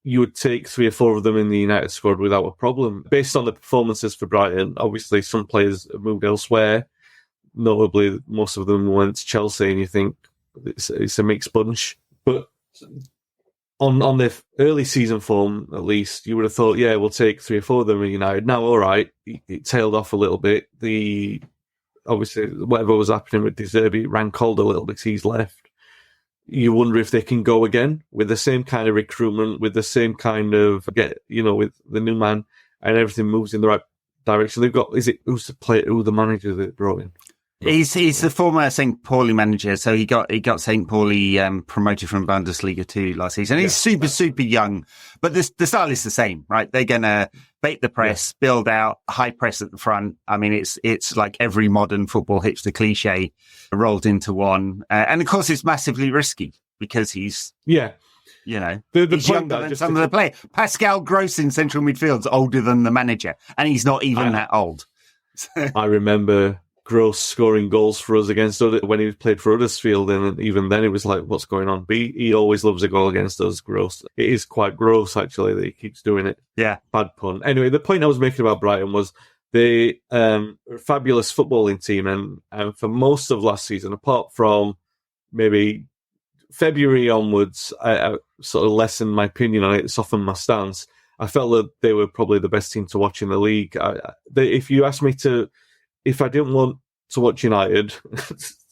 you would take 3 or 4 of them in the United squad without a problem. Based on the performances for Brighton, obviously some players have moved elsewhere. Notably, most of them went to Chelsea, and you think it's a mixed bunch. But on their early season form, at least, you would have thought, yeah, we'll take 3 or 4 of them in United. Now, all right, it tailed off a little bit. Obviously, whatever was happening with De Zerbi ran cold a little bit. He's left. You wonder if they can go again with the same kind of recruitment, with the same kind of with the new man, and everything moves in the right direction. They've got who's the manager they brought in? He's the former St. Pauli manager, so he got St. Pauli promoted from Bundesliga 2 last season. He's super young, but the style is the same, right? They're gonna bait the press, build out high press at the front. I mean, it's like every modern football hipster cliche rolled into one, and of course it's massively risky because he's he's younger than some of the players. Pascal Gross in central midfield's older than the manager, and he's not even that old. I remember Gross scoring goals for us against us when he played for Huddersfield, and even then it was like, what's going on? He always loves a goal against us, Gross. It is quite gross, actually, that he keeps doing it. Yeah. Bad pun. Anyway, the point I was making about Brighton was they are a fabulous footballing team, and for most of last season, apart from maybe February onwards, I sort of lessened my opinion on it, softened my stance. I felt that they were probably the best team to watch in the league. If you asked me if I didn't want to watch United,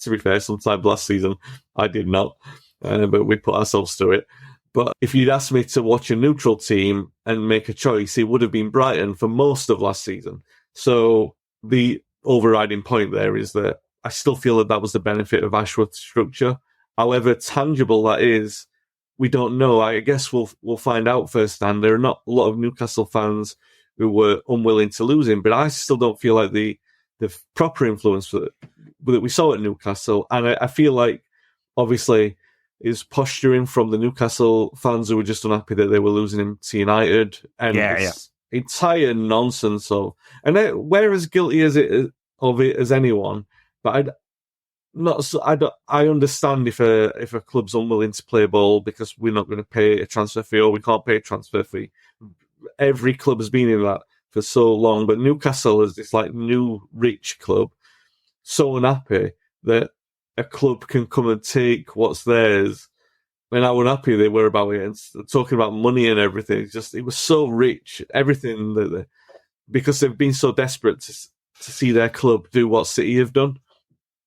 to be fair, sometime last season, I did not, but we put ourselves through it. But if you'd asked me to watch a neutral team and make a choice, it would have been Brighton for most of last season. So the overriding point there is that I still feel that was the benefit of Ashworth's structure. However tangible that is, we don't know. I guess we'll find out firsthand. There are not a lot of Newcastle fans who were unwilling to lose him, but I still don't feel like the proper influence that we saw at Newcastle. And I feel like, obviously, is posturing from the Newcastle fans who were just unhappy that they were losing him to United. And entire nonsense of... And we're as guilty of it as anyone, but I understand if a club's unwilling to play ball because we're not going to pay a transfer fee or we can't pay a transfer fee. Every club has been in that for so long, but Newcastle is this like new rich club, so unhappy that a club can come and take what's theirs. And how unhappy they were about it, and talking about money and everything. It was so rich, everything because they've been so desperate to see their club do what City have done.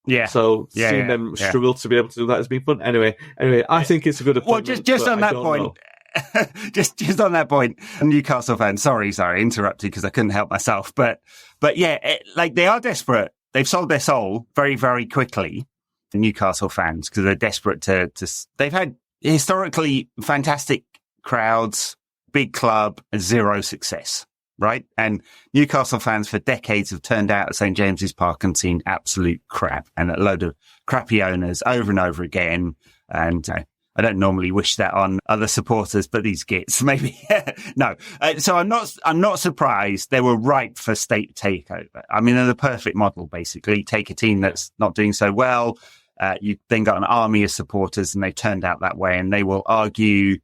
Yeah. So seeing them struggle to be able to do that has been fun. Anyway, I think it's a good appointment. Well, just on that point. just on that point, Newcastle fans, sorry, interrupted because I couldn't help myself. But yeah, they are desperate. They've sold their soul very, very quickly, the Newcastle fans, because they're desperate to. They've had historically fantastic crowds, big club, zero success, right? And Newcastle fans for decades have turned out at St James's Park and seen absolute crap and a load of crappy owners over and over again. And I don't normally wish that on other supporters, but these gits, maybe. No. So I'm not surprised they were ripe for state takeover. I mean, they're the perfect model, basically. Take a team that's not doing so well. You then got an army of supporters and they turned out that way, and they will argue,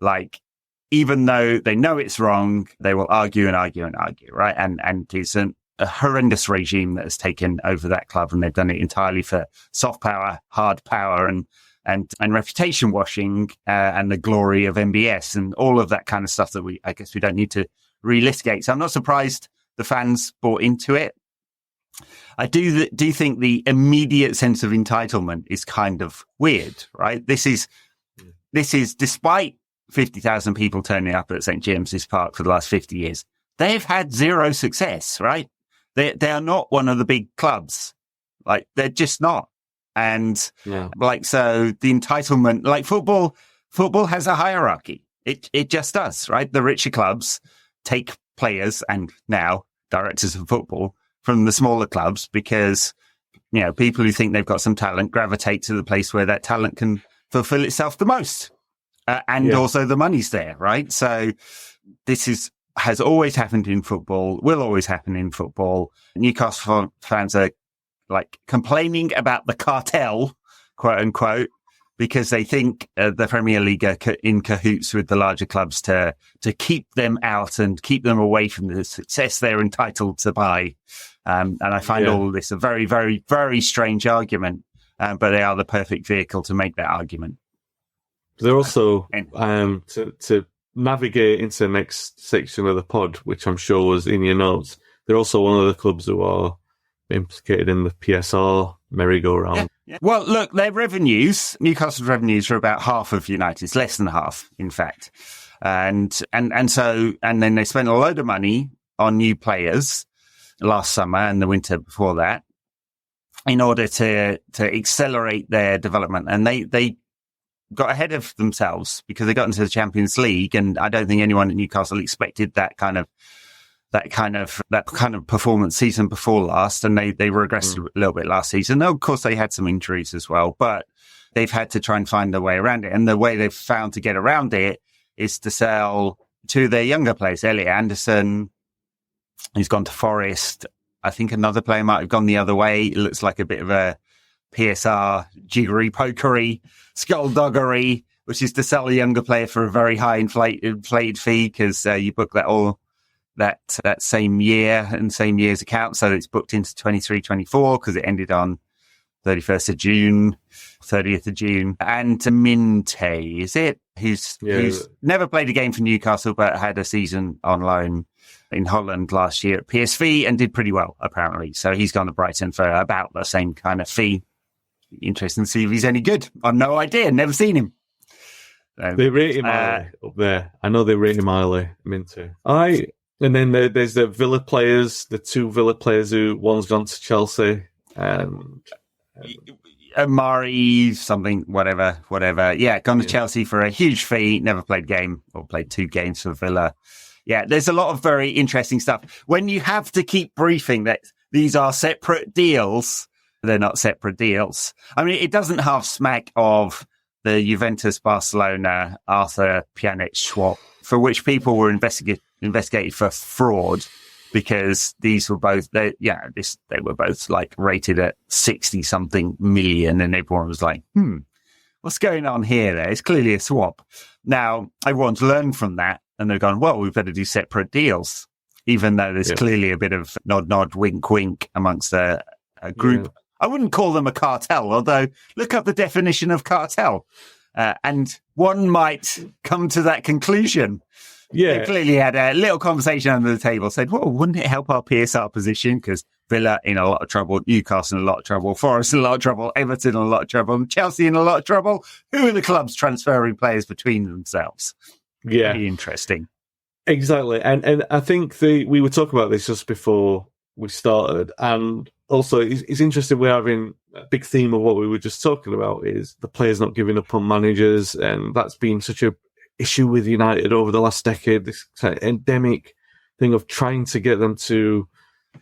like, even though they know it's wrong, they will argue and argue and argue, right? And it's a horrendous regime that has taken over that club, and they've done it entirely for soft power, hard power, and reputation washing, and the glory of MBS and all of that kind of stuff that I guess we don't need to relitigate. So I'm not surprised the fans bought into it. I do think the immediate sense of entitlement is kind of weird, right? This is despite 50,000 people turning up at St. James's Park for the last 50 years, they've had zero success, right? They are not one of the big clubs. Like, they're just not. And so the entitlement, like football has a hierarchy. It just does, right? The richer clubs take players and now directors of football from the smaller clubs because, people who think they've got some talent gravitate to the place where that talent can fulfill itself the most. Also the money's there, right? So this has always happened in football, will always happen in football. Newcastle fans are like complaining about the cartel, quote unquote, because they think the Premier League are in cahoots with the larger clubs to keep them out and keep them away from the success they're entitled to buy. And I find all this a very, very, very strange argument, but they are the perfect vehicle to make that argument. They're also, to navigate into the next section of the pod, which I'm sure was in your notes, they're also one of the clubs who are implicated in the PSR merry-go-round. Yeah. Well, look, their revenues, Newcastle's revenues are about half of United's, less than half, in fact. And then they spent a load of money on new players last summer and the winter before that in order to accelerate their development. And they got ahead of themselves because they got into the Champions League. And I don't think anyone at Newcastle expected that kind of performance season before last, and they regressed a little bit last season. Of course, they had some injuries as well, but they've had to try and find a way around it. And the way they've found to get around it is to sell to their younger players. Elliot Anderson, he's gone to Forest. I think another player might have gone the other way. It looks like a bit of a PSR jiggery pokery, skullduggery, which is to sell a younger player for a very high inflated fee because you book that all that same year and same year's account. So it's booked into 23-24 because it ended on 31st of June, 30th of June. And Minte, is it? Who's never played a game for Newcastle, but had a season on loan in Holland last year at PSV and did pretty well, apparently. So he's gone to Brighton for about the same kind of fee. Interesting to see if he's any good. I've no idea. Never seen him. They rate him highly up there. I know they rate him highly, Minte. And then there's the Villa players, the two Villa players who one's gone to Chelsea. Mari, something, whatever. Yeah, gone to Chelsea for a huge fee, never played a game or played 2 games for Villa. Yeah, there's a lot of very interesting stuff. When you have to keep briefing that these are separate deals, they're not separate deals. I mean, it doesn't half smack of the Juventus-Barcelona Arthur Pjanic swap, for which people were investigated for fraud because these were both, they were both like rated at 60 something million. And everyone was like, what's going on here? It's clearly a swap. Now, everyone's learned from that and they've gone, well, we better do separate deals, even though there's clearly a bit of nod, wink, wink amongst a group. Yeah. I wouldn't call them a cartel, although look up the definition of cartel. And one might come to that conclusion. Yeah. They clearly had a little conversation under the table, said, well, wouldn't it help our PSR position? Because Villa in a lot of trouble, Newcastle in a lot of trouble, Forest in a lot of trouble, Everton in a lot of trouble, and Chelsea in a lot of trouble. Who are the clubs transferring players between themselves? Yeah. Very interesting. Exactly. And I think we were talking about this just before we started. And also, it's interesting we're having a big theme of what we were just talking about is the players not giving up on managers. And that's been such a issue with United over the last decade, this kind of endemic thing of trying to get them to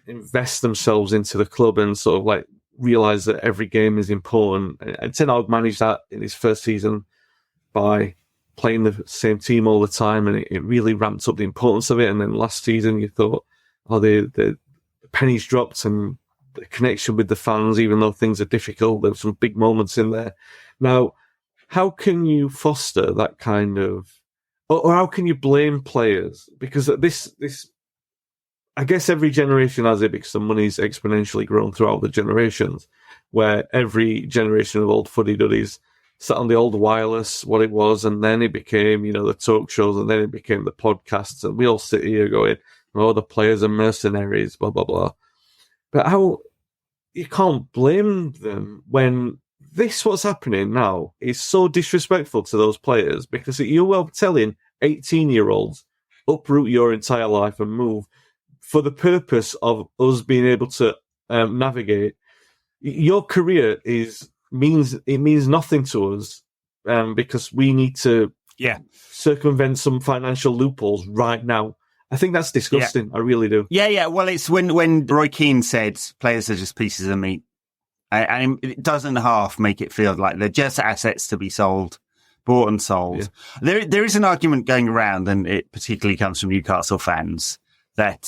invest themselves into the club and sort of like realize that every game is important. And Ten Hag managed that in his first season by playing the same team all the time, and it really ramped up the importance of it. And then last season you thought, the pennies dropped and the connection with the fans, even though things are difficult, there's some big moments in there. Now, how can you foster that kind of, or how can you blame players? Because this, I guess every generation has it because the money's exponentially grown throughout the generations, where every generation of old fuddy-duddies sat on the old wireless, what it was, and then it became, the talk shows, and then it became the podcasts, and we all sit here going, oh, the players are mercenaries, blah, blah, blah. But you can't blame them when what's happening now is so disrespectful to those players, because you are telling 18-year-olds, uproot your entire life and move for the purpose of us being able to navigate. Your career means nothing to us because we need to circumvent some financial loopholes right now. I think that's disgusting. I really do. Yeah. Well, it's when Roy Keane said players are just pieces of meat, and it doesn't half make it feel like they're just assets to be sold, bought and sold. Yeah. There is an argument going around, and it particularly comes from Newcastle fans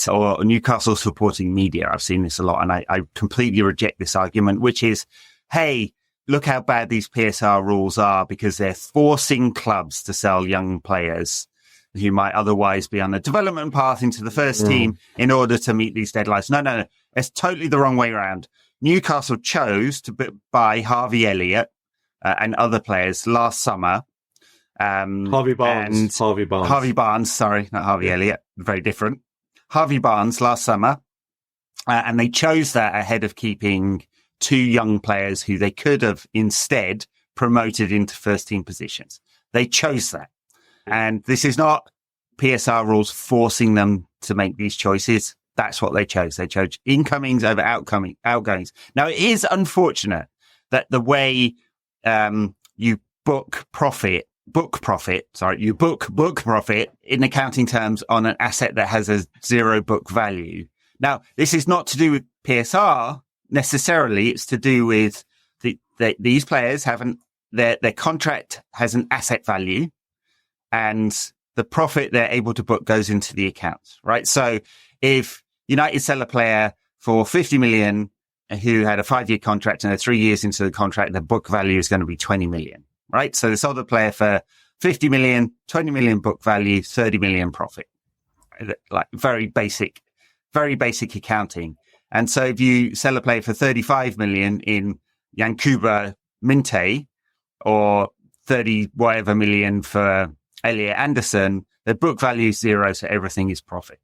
or Newcastle supporting media. I've seen this a lot, and I completely reject this argument, which is, hey, look how bad these PSR rules are because they're forcing clubs to sell young players who might otherwise be on a development path into the first team in order to meet these deadlines. No. It's totally the wrong way around. Newcastle chose to buy Harvey Elliott and other players last summer. Harvey Barnes, sorry, not Harvey Elliott. Very different. Harvey Barnes last summer. And they chose that ahead of keeping two young players who they could have instead promoted into first team positions. They chose that. And this is not PSR rules forcing them to make these choices. That's what they chose. They chose incomings over outgoings. Now, it is unfortunate that the way you book profit in accounting terms on an asset that has a zero book value. Now, this is not to do with PSR necessarily. It's to do with these players their contract has an asset value, and the profit they're able to book goes into the accounts, right? So if United sell a player for 50 million who had a 5-year contract and they're 3 years into the contract, the book value is going to be 20 million, right? So they sold the player for 50 million, 20 million book value, 30 million profit. Like very basic accounting. And so if you sell a player for 35 million in Yankuba Minte or 30 whatever million for Elliot Anderson, the book value is zero, so everything is profit.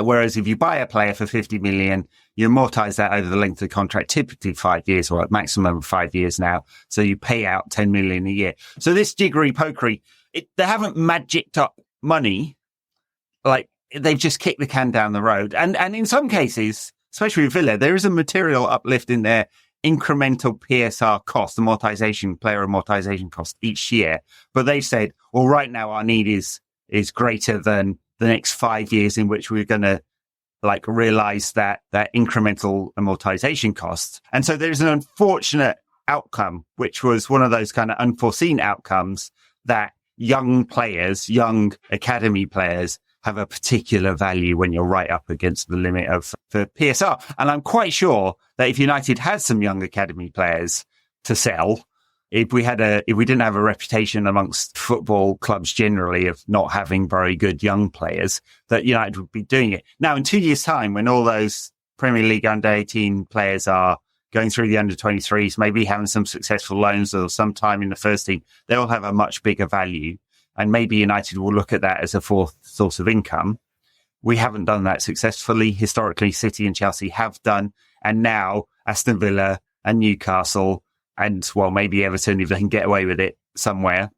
Whereas if you buy a player for 50 million, you amortize that over the length of the contract, typically 5 years or at maximum 5 years now. So you pay out 10 million a year. So this jiggery-pokery, they haven't magicked up money. Like, they've just kicked the can down the road. And in some cases, especially with Villa, there is a material uplift in their incremental PSR cost, player amortization cost each year. But they said, well, right now our need is greater than the next 5 years in which we're going to realize that incremental amortization cost. And so there's an unfortunate outcome, which was one of those kind of unforeseen outcomes that young academy players have a particular value when you're right up against the limit for PSR. And I'm quite sure that if United had some young academy players to sell, if we didn't have a reputation amongst football clubs generally of not having very good young players, that United would be doing it. Now, in 2 years' time, when all those Premier League under 18 players are going through the under 23s, maybe having some successful loans or some time in the first team, they'll have a much bigger value. And maybe United will look at that as a fourth source of income. We haven't done that successfully. Historically, City and Chelsea have done. And now Aston Villa and Newcastle and, well, maybe Everton, if they can get away with it somewhere,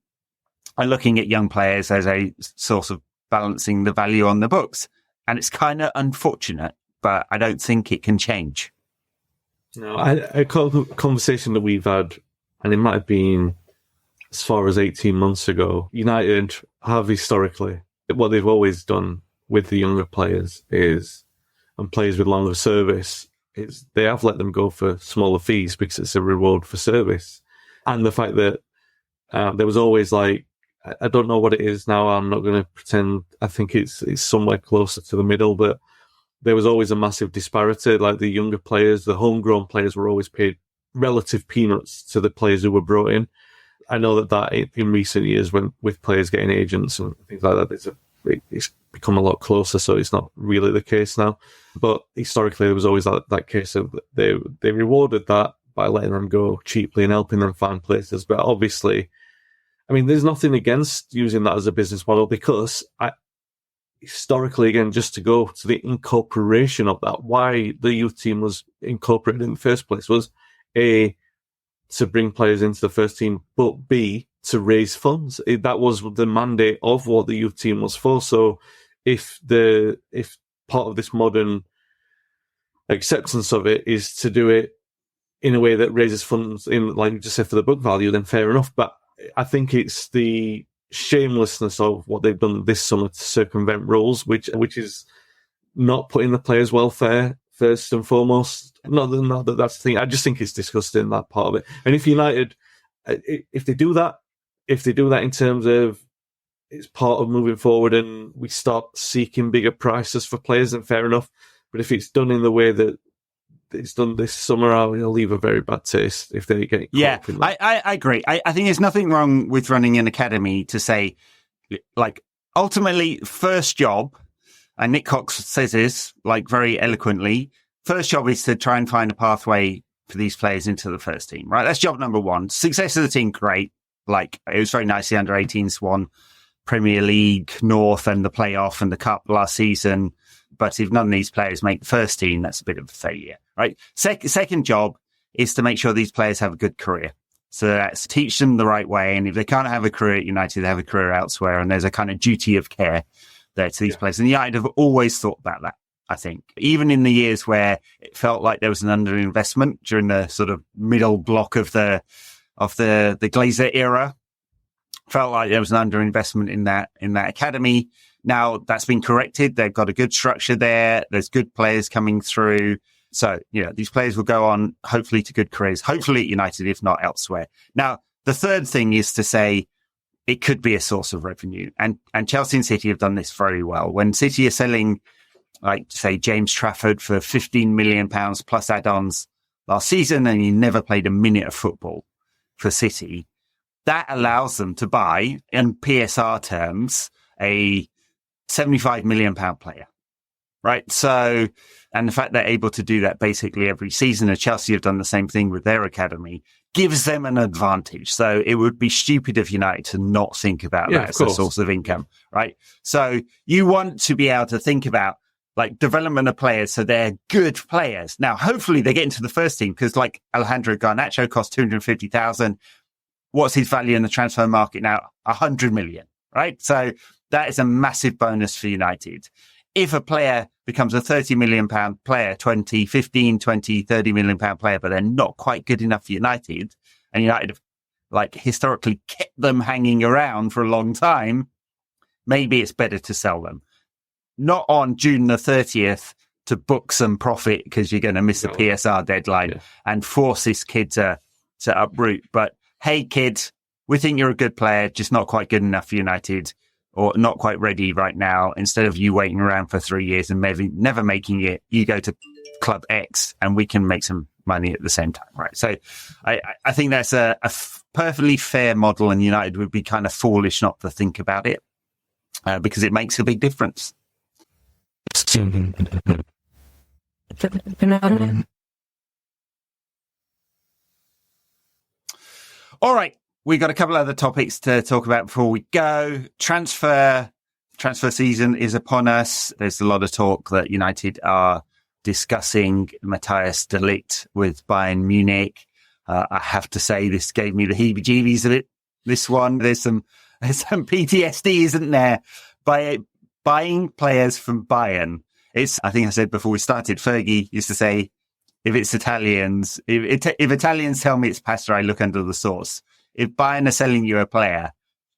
are looking at young players as a source of balancing the value on the books. And it's kind of unfortunate, but I don't think it can change. No, a conversation that we've had, and it might have been as far as 18 months ago, United have historically, what they've always done with the younger players and players with longer service, is they have let them go for smaller fees because it's a reward for service. And the fact that there was always I don't know what it is now, I'm not going to pretend, I think it's somewhere closer to the middle, but there was always a massive disparity. Like the younger players, the homegrown players were always paid relative peanuts to the players who were brought in. I know that in recent years, with players getting agents and things like that, it's become a lot closer, so it's not really the case now. But historically, there was always that case of they rewarded that by letting them go cheaply and helping them find places. But obviously, I mean, there's nothing against using that as a business model, because historically, again, just to go to the incorporation of that, why the youth team was incorporated in the first place was A, to bring players into the first team, but B, to raise funds. That was the mandate of what the youth team was for. So if part of this modern acceptance of it is to do it in a way that raises funds in, like you just said, for the book value, then fair enough. But I think it's the shamelessness of what they've done this summer to circumvent rules, which is not putting the players' welfare first and foremost. Not that that's the thing. I just think it's disgusting, that part of it. And if United, if they do that in terms of it's part of moving forward and we start seeking bigger prices for players, then fair enough. But if it's done in the way that it's done this summer, it'll leave a very bad taste if they get caught up in that. I agree. I think there's nothing wrong with running an academy to say, like, ultimately, first job, and Nick Cox says this, like, very eloquently, first job is to try and find a pathway for these players into the first team, right? That's job number one. Success of the team, great. Like, it was very nice the under-18s won Premier League, North, and the playoff and the Cup last season. But if none of these players make the first team, that's a bit of a failure, right? Second job is to make sure these players have a good career. So that's teach them the right way. And if they can't have a career at United, they have a career elsewhere. And there's a kind of duty of care there to these players. And United have always thought about that, I think. Even in the years where it felt like there was an underinvestment during the sort of middle block of the Glazer era, felt like there was an underinvestment in that academy. Now that's been corrected. They've got a good structure there. There's good players coming through. So, these players will go on hopefully to good careers, hopefully at United, if not elsewhere. Now, the third thing is to say it could be a source of revenue. And Chelsea and City have done this very well. When City are selling, like, say, James Trafford for £15 million plus add-ons last season, and he never played a minute of football for City, that allows them to buy, in PSR terms, a £75 million player, right? So, and the fact they're able to do that basically every season, and Chelsea have done the same thing with their academy, gives them an advantage. So it would be stupid of United to not think about that as a source of income, right? So you want to be able to think about, like, development of players so they're good players. Now, hopefully they get into the first team, because, like, Alejandro Garnacho cost 250,000. What's his value in the transfer market now? 100 million, right? So that is a massive bonus for United. If a player becomes a £30 million player, 30 million pound player, but they're not quite good enough for United, and United have, like, historically kept them hanging around for a long time, maybe it's better to sell them. Not on June the 30th to book some profit because you're going to miss the PSR deadline and force this kid to uproot. But, hey, kid, we think you're a good player, just not quite good enough for United, or not quite ready right now. Instead of you waiting around for 3 years and maybe never making it, you go to Club X and we can make some money at the same time, right? So I think that's a perfectly fair model, and United would be kind of foolish not to think about it because it makes a big difference. All right. We got a couple other topics to talk about before we go. Transfer season is upon us. There's a lot of talk that United are discussing Matthias de Ligt with Bayern Munich. I have to say, this gave me the heebie-jeebies of it. This one, there's some PTSD, isn't there? By buying players from Bayern. I think I said before we started, Fergie used to say, if it's Italians, if Italians tell me it's pasta, I look under the sauce. If Bayern are selling you a player,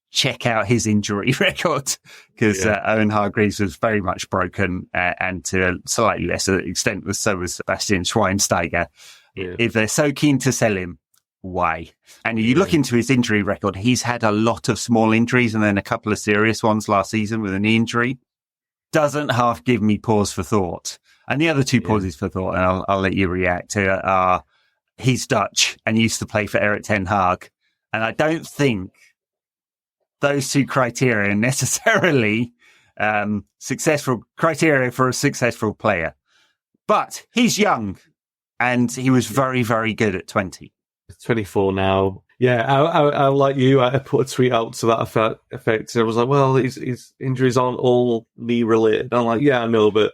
check out his injury record, because Owen Hargreaves was very much broken, and to a slightly lesser extent so was Sebastian Schweinsteiger. Yeah. If they're so keen to sell him, why? And you look into his injury record, he's had a lot of small injuries and then a couple of serious ones last season with a knee injury. Doesn't half give me pause for thought. And the other two pauses for thought, and I'll let you react to, are he's Dutch and used to play for Erik ten Hag. And I don't think those two criteria are necessarily successful criteria for a successful player. But he's young And he was very, very good at 20. 24 now. Yeah, I like you. I put a tweet out to that effect. And I was like, well, his injuries aren't all knee related. I'm like, yeah, I know, but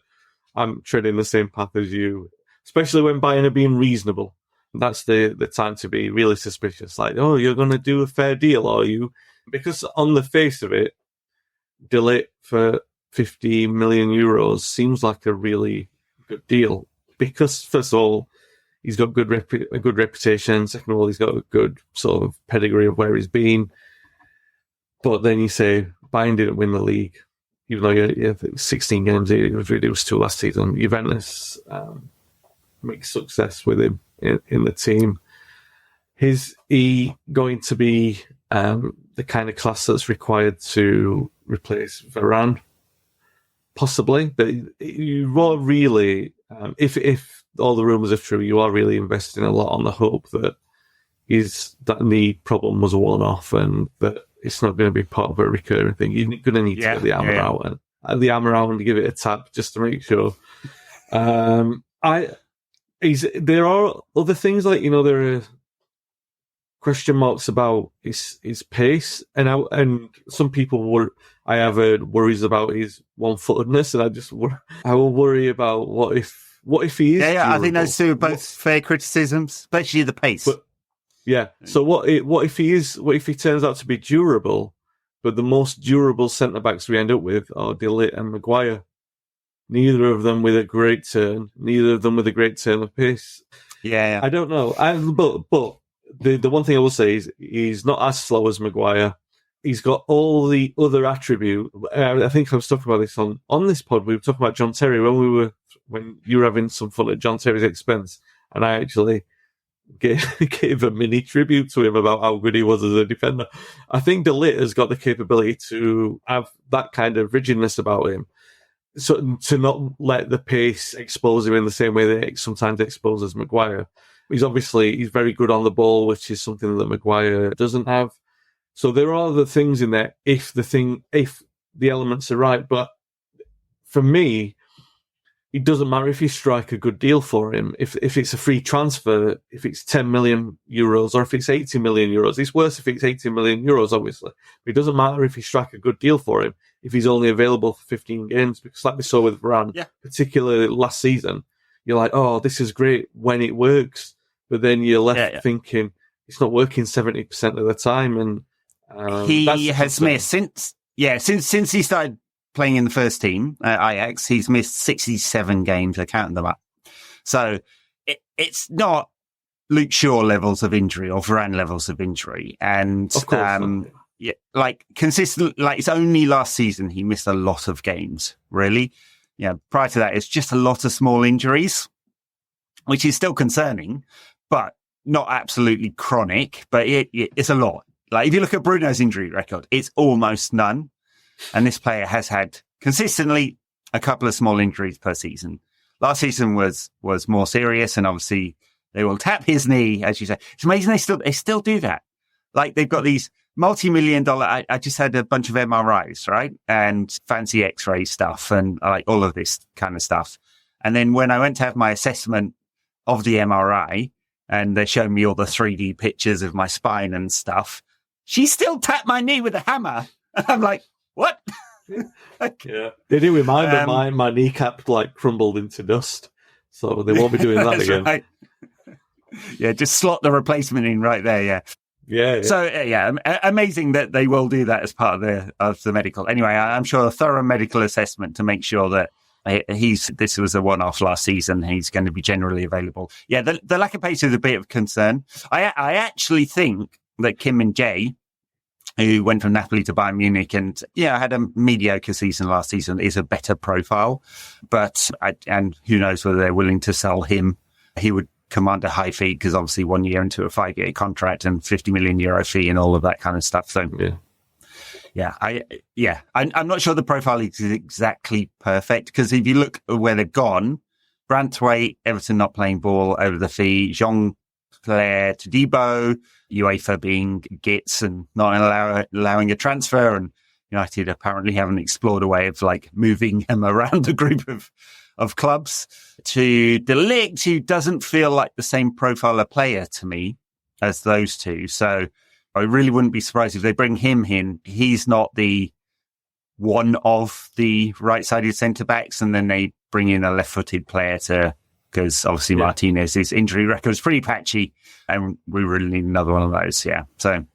I'm treading the same path as you, especially when Bayern are being reasonable. That's the time to be really suspicious. Like, oh, you're going to do a fair deal, are you? Because on the face of it, De Ligt for 50 million euros seems like a really good deal. Because, first of all, he's got a good reputation. Second of all, he's got a good sort of pedigree of where he's been. But then you say, Bayern didn't win the league, even though you have 16 games, it was reduced to last season. Juventus makes success with him in the team. Is he going to be the kind of class that's required to replace Varane? Possibly, but you are really, if all the rumours are true, you are really investing a lot on the hope that that knee problem was a one-off and that it's not going to be part of a recurring thing. You're going to need to get the hammer out and give it a tap just to make sure. There are other things like, there are question marks about his pace, and some people I have heard worries about his one-footedness, and I will worry about what if he is. Yeah, I think those two are both fair criticisms, especially the pace. But, yeah. So what if he turns out to be durable, but the most durable centre backs we end up with are De Ligt and Maguire? Neither of them with a great turn. Neither of them with a great turn of pace. Yeah. I don't know. But the one thing I will say is he's not as slow as Maguire. He's got all the other attributes. I think I was talking about this on this pod. We were talking about John Terry when you were having some fun at John Terry's expense, and I actually gave a mini tribute to him about how good he was as a defender. I think De Ligt has got the capability to have that kind of rigidness about him, so to not let the pace expose him in the same way that it sometimes exposes Maguire. He's very good on the ball, which is something that Maguire doesn't have. So there are the things in there if the elements are right. But for me, it doesn't matter if you strike a good deal for him. If it's a free transfer, if it's 10 million euros or if it's 80 million euros, it's worse if it's 80 million euros, obviously. But it doesn't matter if you strike a good deal for him if he's only available for 15 games, because like we saw with Varane, particularly last season, you're like, oh, this is great when it works. But then you're left thinking it's not working 70% of the time. And he has missed since he started playing in the first team at Ajax, he's missed 67 games. I counted them up. So it's not Luke Shaw levels of injury or Varane levels of injury. And of course, consistent, it's only last season he missed a lot of games, really. Yeah. Prior to that, it's just a lot of small injuries, which is still concerning, but not absolutely chronic, but it's a lot. Like if you look at Bruno's injury record, it's almost none. And this player has had consistently a couple of small injuries per season. Last season was more serious, and obviously they will tap his knee, as you say. It's amazing they still do that. Like they've got these multi-million-dollar. I just had a bunch of MRIs, right, and fancy X-ray stuff, and like all of this kind of stuff. And then when I went to have my assessment of the MRI, and they showed me all the 3D pictures of my spine and stuff, she still tapped my knee with a hammer, and I'm like, what? Yeah, they do remind me mine. My kneecap crumbled into dust, so they won't be doing that again. Right. Yeah, just slot the replacement in right there. Yeah. So amazing that they will do that as part of the medical. Anyway, I'm sure a thorough medical assessment to make sure that this was a one-off last season. He's going to be generally available. Yeah, the lack of pace is a bit of concern. I actually think that Kim Min-jae, who went from Napoli to Bayern Munich and had a mediocre season last season, is a better profile. But and who knows whether they're willing to sell him. He would command a high fee because obviously 1 year into a 5-year contract and 50 million euro fee and all of that kind of stuff. So I'm not sure the profile is exactly perfect, because if you look at where they've gone, Brantwaite, Everton not playing ball over the fee, Jean-Claire Todibo, UEFA being gits and not allowing a transfer, and United apparently haven't explored a way of moving him around a group of of clubs, to De Ligt, who doesn't feel like the same profile of player to me as those two. So I really wouldn't be surprised if they bring him in. He's not the one of the right-sided centre-backs, and then they bring in a left-footed player because obviously Martinez's injury record is pretty patchy, and we really need another one of those. Yeah. So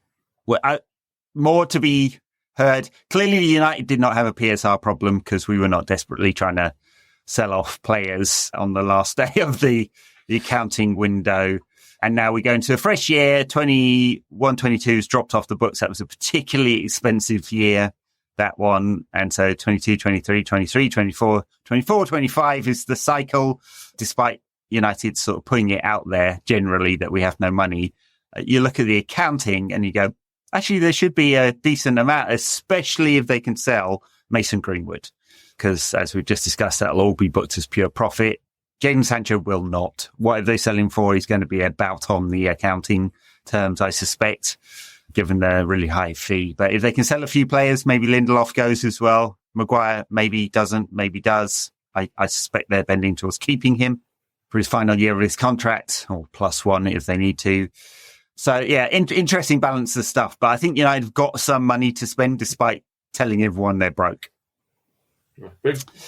more to be heard. Clearly, United did not have a PSR problem because we were not desperately trying to sell off players on the last day of the accounting window. And now we go into a fresh year. 21-22 has dropped off the books. That was a particularly expensive year, that one. And so 22, 23, 23, 24, 24, 25 is the cycle, despite United sort of putting it out there generally that we have no money. You look at the accounting and you go, actually, there should be a decent amount, especially if they can sell Mason Greenwood. Because as we've just discussed, that'll all be booked as pure profit. Jadon Sancho will not. What they sell him for is going to be about on the accounting terms, I suspect, given the really high fee. But if they can sell a few players, maybe Lindelof goes as well. Maguire maybe doesn't, maybe does. I suspect they're bending towards keeping him for his final year of his contract, or +1 if they need to. So, yeah, interesting balance of stuff. But I think United have got some money to spend despite telling everyone they're broke.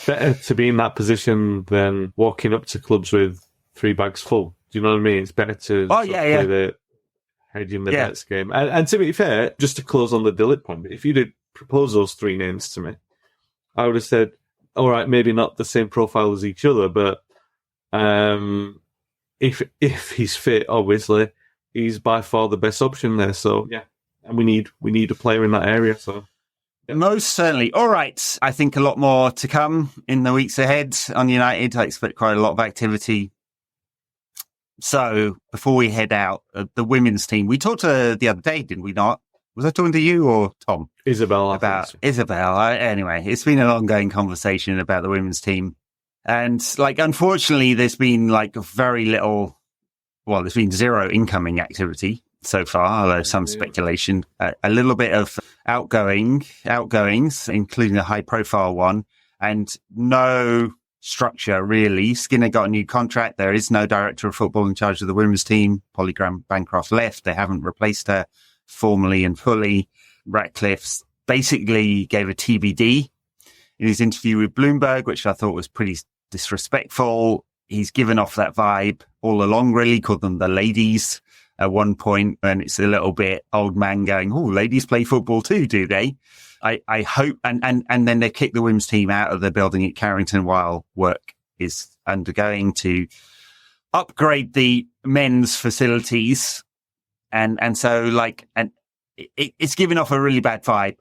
Better to be in that position than walking up to clubs with 3 bags full. Do you know what I mean? It's better to play the hedging the bets game. And to be fair, just to close on the De Ligt point, if you did propose those 3 names to me, I would have said, all right, maybe not the same profile as each other, but if he's fit, obviously, he's by far the best option there. So, yeah, and we need a player in that area, so... Most certainly. All right. I think a lot more to come in the weeks ahead on United. I expect quite a lot of activity. So before we head out, the women's team, we talked the other day, didn't we not? Was I talking to you or Tom? Isabel. About Isabel. Anyway, it's been an ongoing conversation about the women's team. And unfortunately, there's been very little, there's been zero incoming activity so far, although some speculation, a little bit of outgoings, including a high-profile one, and no structure, really. Skinner got a new contract. There is no director of football in charge of the women's team. Polly Bancroft left. They haven't replaced her formally and fully. Ratcliffe basically gave a TBD in his interview with Bloomberg, which I thought was pretty disrespectful. He's given off that vibe all along, really, called them the ladies at one point, and it's a little bit old man going, oh, ladies play football too, do they? I hope, and then they kick the women's team out of the building at Carrington while work is undergoing to upgrade the men's facilities. And so it's giving off a really bad vibe.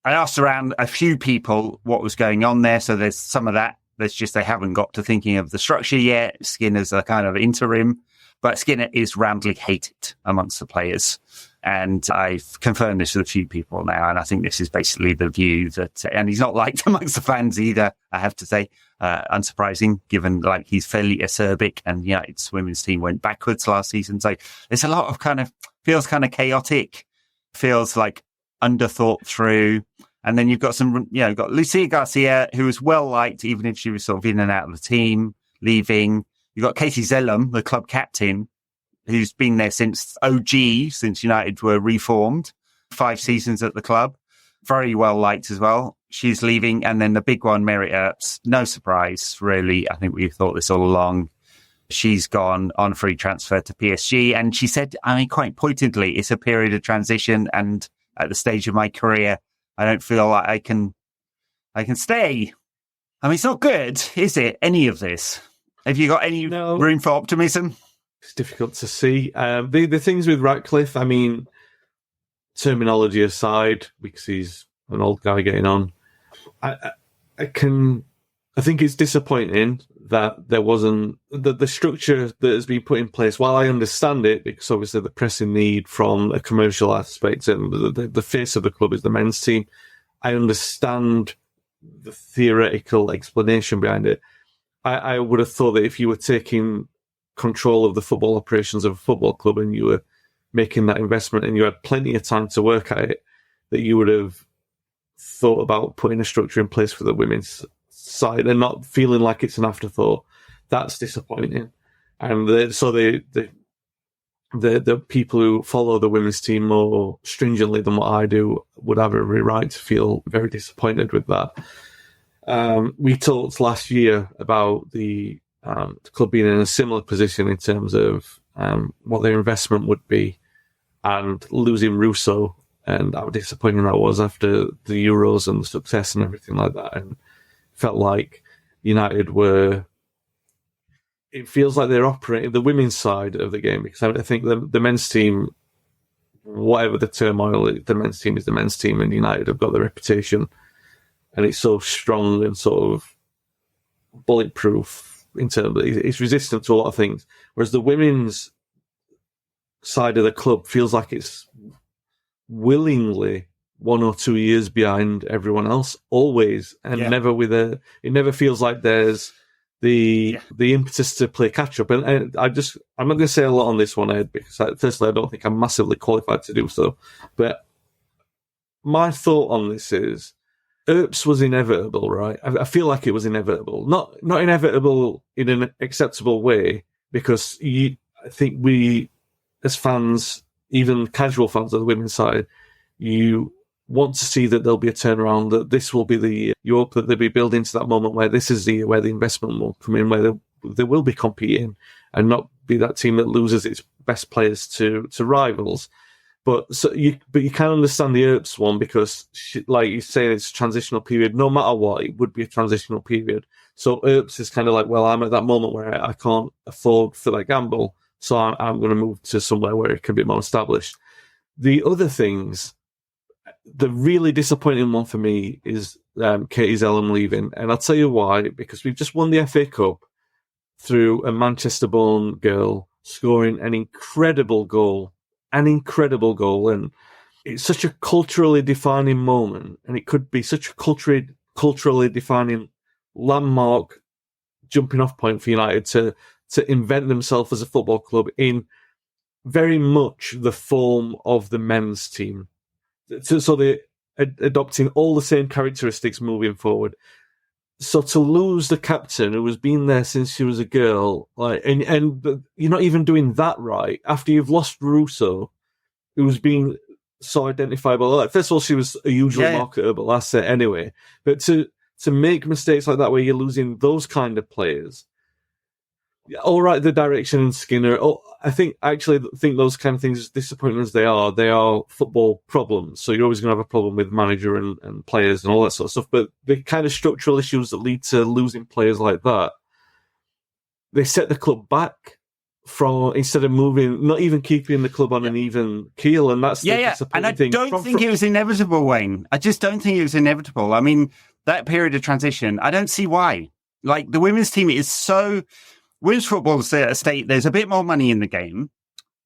I asked around a few people what was going on there. So there's some of that. There's just, they haven't got to thinking of the structure yet. Skinner's a kind of interim. But Skinner is roundly hated amongst the players. And I've confirmed this with a few people now. And I think this is basically the view that, and he's not liked amongst the fans either, I have to say. Unsurprising, given he's fairly acerbic and United's women's team went backwards last season. So there's a lot of feels kind of chaotic, feels like underthought through. And then you've got you've got Lucia Garcia, who was well liked, even if she was sort of in and out of the team, leaving. You've got Katie Zellum, the club captain, who's been there since since United were reformed, 5 seasons at the club. Very well liked as well. She's leaving. And then the big one, Merit Earps, no surprise, really. I think we thought this all along. She's gone on free transfer to PSG. And she said, quite pointedly, it's a period of transition. And at the stage of my career, I don't feel like I can stay. It's not good, is it? Any of this? Have you got any room for optimism? It's difficult to see. The things with Ratcliffe, terminology aside, because he's an old guy getting on, I think it's disappointing that there wasn't the structure that has been put in place. While I understand it, because obviously the pressing need from a commercial aspect and the face of the club is the men's team, I understand the theoretical explanation behind it. I would have thought that if you were taking control of the football operations of a football club and you were making that investment and you had plenty of time to work at it, that you would have thought about putting a structure in place for the women's side and not feeling like it's an afterthought. That's disappointing. And the people who follow the women's team more stringently than what I do would have every right to feel very disappointed with that. We talked last year about the club being in a similar position in terms of what their investment would be, and losing Russo and how disappointing that was after the Euros and the success and everything like that. And felt like United were... It feels like they're operating the women's side of the game, because I think the men's team, whatever the turmoil, the men's team is the men's team, and United have got the reputation, and it's so strong and sort of bulletproof in terms of it's resistant to a lot of things. Whereas the women's side of the club feels like it's willingly 1 or 2 years behind everyone else, always, and never with a. It never feels like there's the impetus to play catch up. And I'm not going to say a lot on this one, Ed, because firstly, I don't think I'm massively qualified to do so. But my thought on this is, Earps was inevitable, right? I feel like it was inevitable, not inevitable in an acceptable way, because I think we, as fans, even casual fans of the women's side, you want to see that there'll be a turnaround, that this will be you hope that they'll be building to that moment where this is where the investment will come in, where they will be competing and not be that team that loses its best players to rivals. But you can understand the Earps one, because like you say, it's a transitional period. No matter what, it would be a transitional period. So Earps is kind of like, well, I'm at that moment where I can't afford for that gamble, so I'm going to move to somewhere where it can be more established. The other things, the really disappointing one for me is Katie Zellum leaving. And I'll tell you why, because we've just won the FA Cup through a Manchester-born girl scoring an incredible goal. And it's such a culturally defining moment, and it could be such a culturally defining landmark jumping off point for United to invent themselves as a football club in very much the form of the men's team. So they're adopting all the same characteristics moving forward. So to lose the captain who has been there since she was a girl, like, and you're not even doing that right after you've lost Russo, who's been so identifiable. Like, first of all, she was a hugely marketable asset anyway. But to make mistakes like that where you're losing those kind of players, all right, the direction and Skinner. I think those kind of things, as disappointing as they are football problems. So you're always going to have a problem with manager and players and all that sort of stuff. But the kind of structural issues that lead to losing players like that, they set the club back from, instead of moving, not even keeping the club on an even keel. And that's the disappointing thing. And I don't think it was inevitable, Wayne. I just don't think it was inevitable. I mean, that period of transition, I don't see why. Like, the women's team is so... Women's football is at a state, there's a bit more money in the game,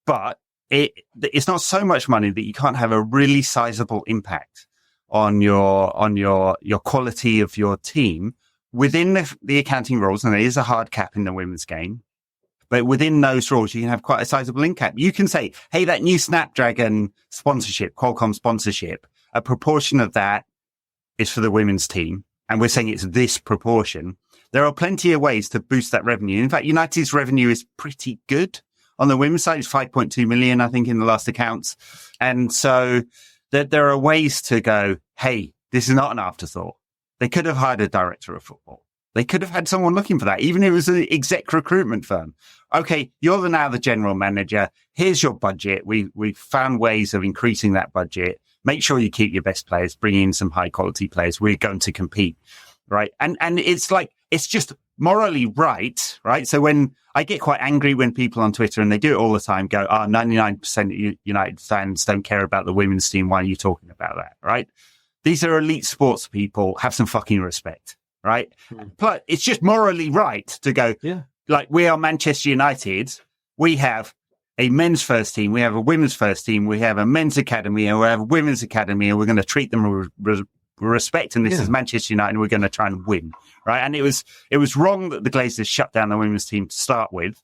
but it's not so much money that you can't have a really sizable impact on your quality of your team within the accounting rules. And there is a hard cap in the women's game, but within those rules, you can have quite a sizable impact. You can say, hey, that new Snapdragon sponsorship, Qualcomm sponsorship, a proportion of that is for the women's team. And we're saying it's this proportion. There are plenty of ways to boost that revenue. In fact, United's revenue is pretty good on the women's side. It's 5.2 million, I think, in the last accounts. And so there are ways to go, hey, this is not an afterthought. They could have hired a director of football. They could have had someone looking for that, even if it was an exec recruitment firm. Okay, you're now the general manager. Here's your budget. We've found ways of increasing that budget. Make sure you keep your best players, bring in some high quality players. We're going to compete. Right. And it's like, it's just morally right. Right. So when I get quite angry when people on Twitter, and they do it all the time, go, 99% of United fans don't care about the women's team. Why are you talking about that? Right. These are elite sports people. Have some fucking respect. Right. But it's just morally right to go, like, we are Manchester United. We have a men's first team. We have a women's first team. We have a men's academy, and we have a women's academy, and we're going to treat them respect, and this is Manchester United, and we're going to try and win, right? And it was wrong that the Glazers shut down the women's team to start with.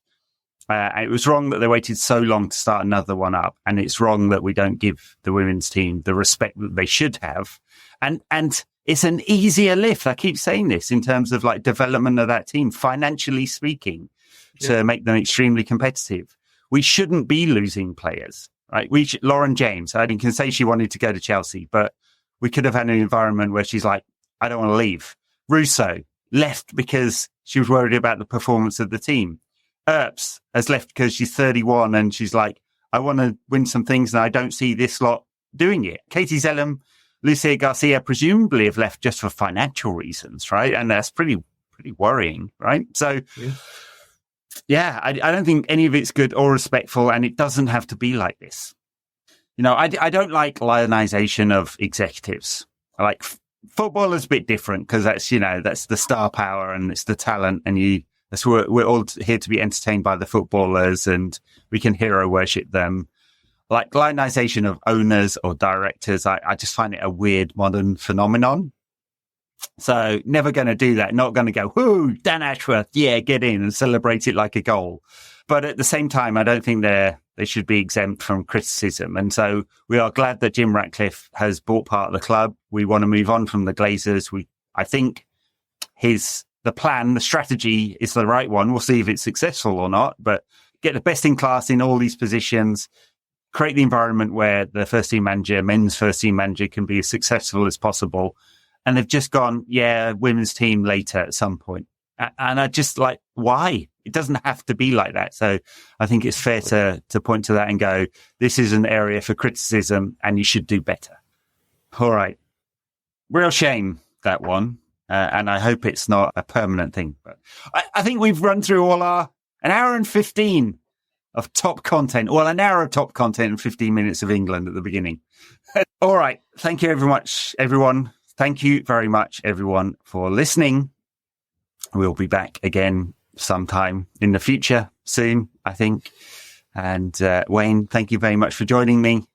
It was wrong that they waited so long to start another one up, and it's wrong that we don't give the women's team the respect that they should have. And it's an easier lift. I keep saying this in terms of like development of that team, financially speaking, to make them extremely competitive. We shouldn't be losing players, right? Lauren James, I can say she wanted to go to Chelsea, but we could have had an environment where she's like, I don't want to leave. Russo left because she was worried about the performance of the team. Earps has left because she's 31 and she's like, I want to win some things and I don't see this lot doing it. Katie Zellum, Lucia Garcia presumably have left just for financial reasons, right? And that's pretty worrying, right? So, I don't think any of it's good or respectful, and it doesn't have to be like this. You know, I don't like lionization of executives. I like football is a bit different because that's the star power and it's the talent, and we're all here to be entertained by the footballers, and we can hero worship them. Like lionization of owners or directors, I just find it a weird modern phenomenon. So never going to do that. Not going to go, whoo, Dan Ashworth, yeah, get in and celebrate it like a goal. But at the same time, I don't think they should be exempt from criticism. And so we are glad that Jim Ratcliffe has bought part of the club. We want to move on from the Glazers. I think the plan, the strategy is the right one. We'll see if it's successful or not, but get the best in class in all these positions, create the environment where the men's first team manager can be as successful as possible. And they've just gone, women's team later at some point. And I just like, why? It doesn't have to be like that. So I think it's fair to point to that and go, this is an area for criticism and you should do better. All right. Real shame, that one. And I hope it's not a permanent thing. But I think we've run through all an hour and 15 of top content. Well, an hour of top content and 15 minutes of England at the beginning. All right. Thank you very much, everyone. Thank you very much, everyone, for listening. We'll be back again sometime in the future, soon, I think. And Wayne, thank you very much for joining me.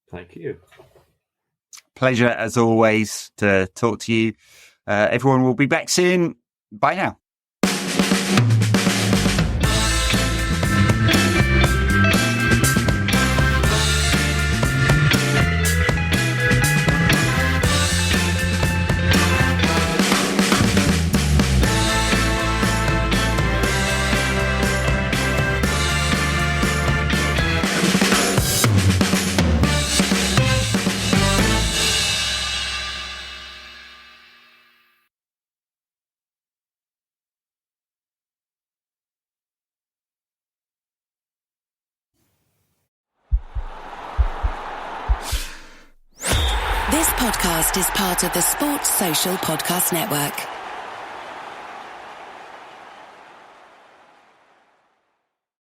Thank you. Pleasure, as always, to talk to you. Everyone will be back soon. Bye now. This podcast is part of the Sports Social Podcast Network.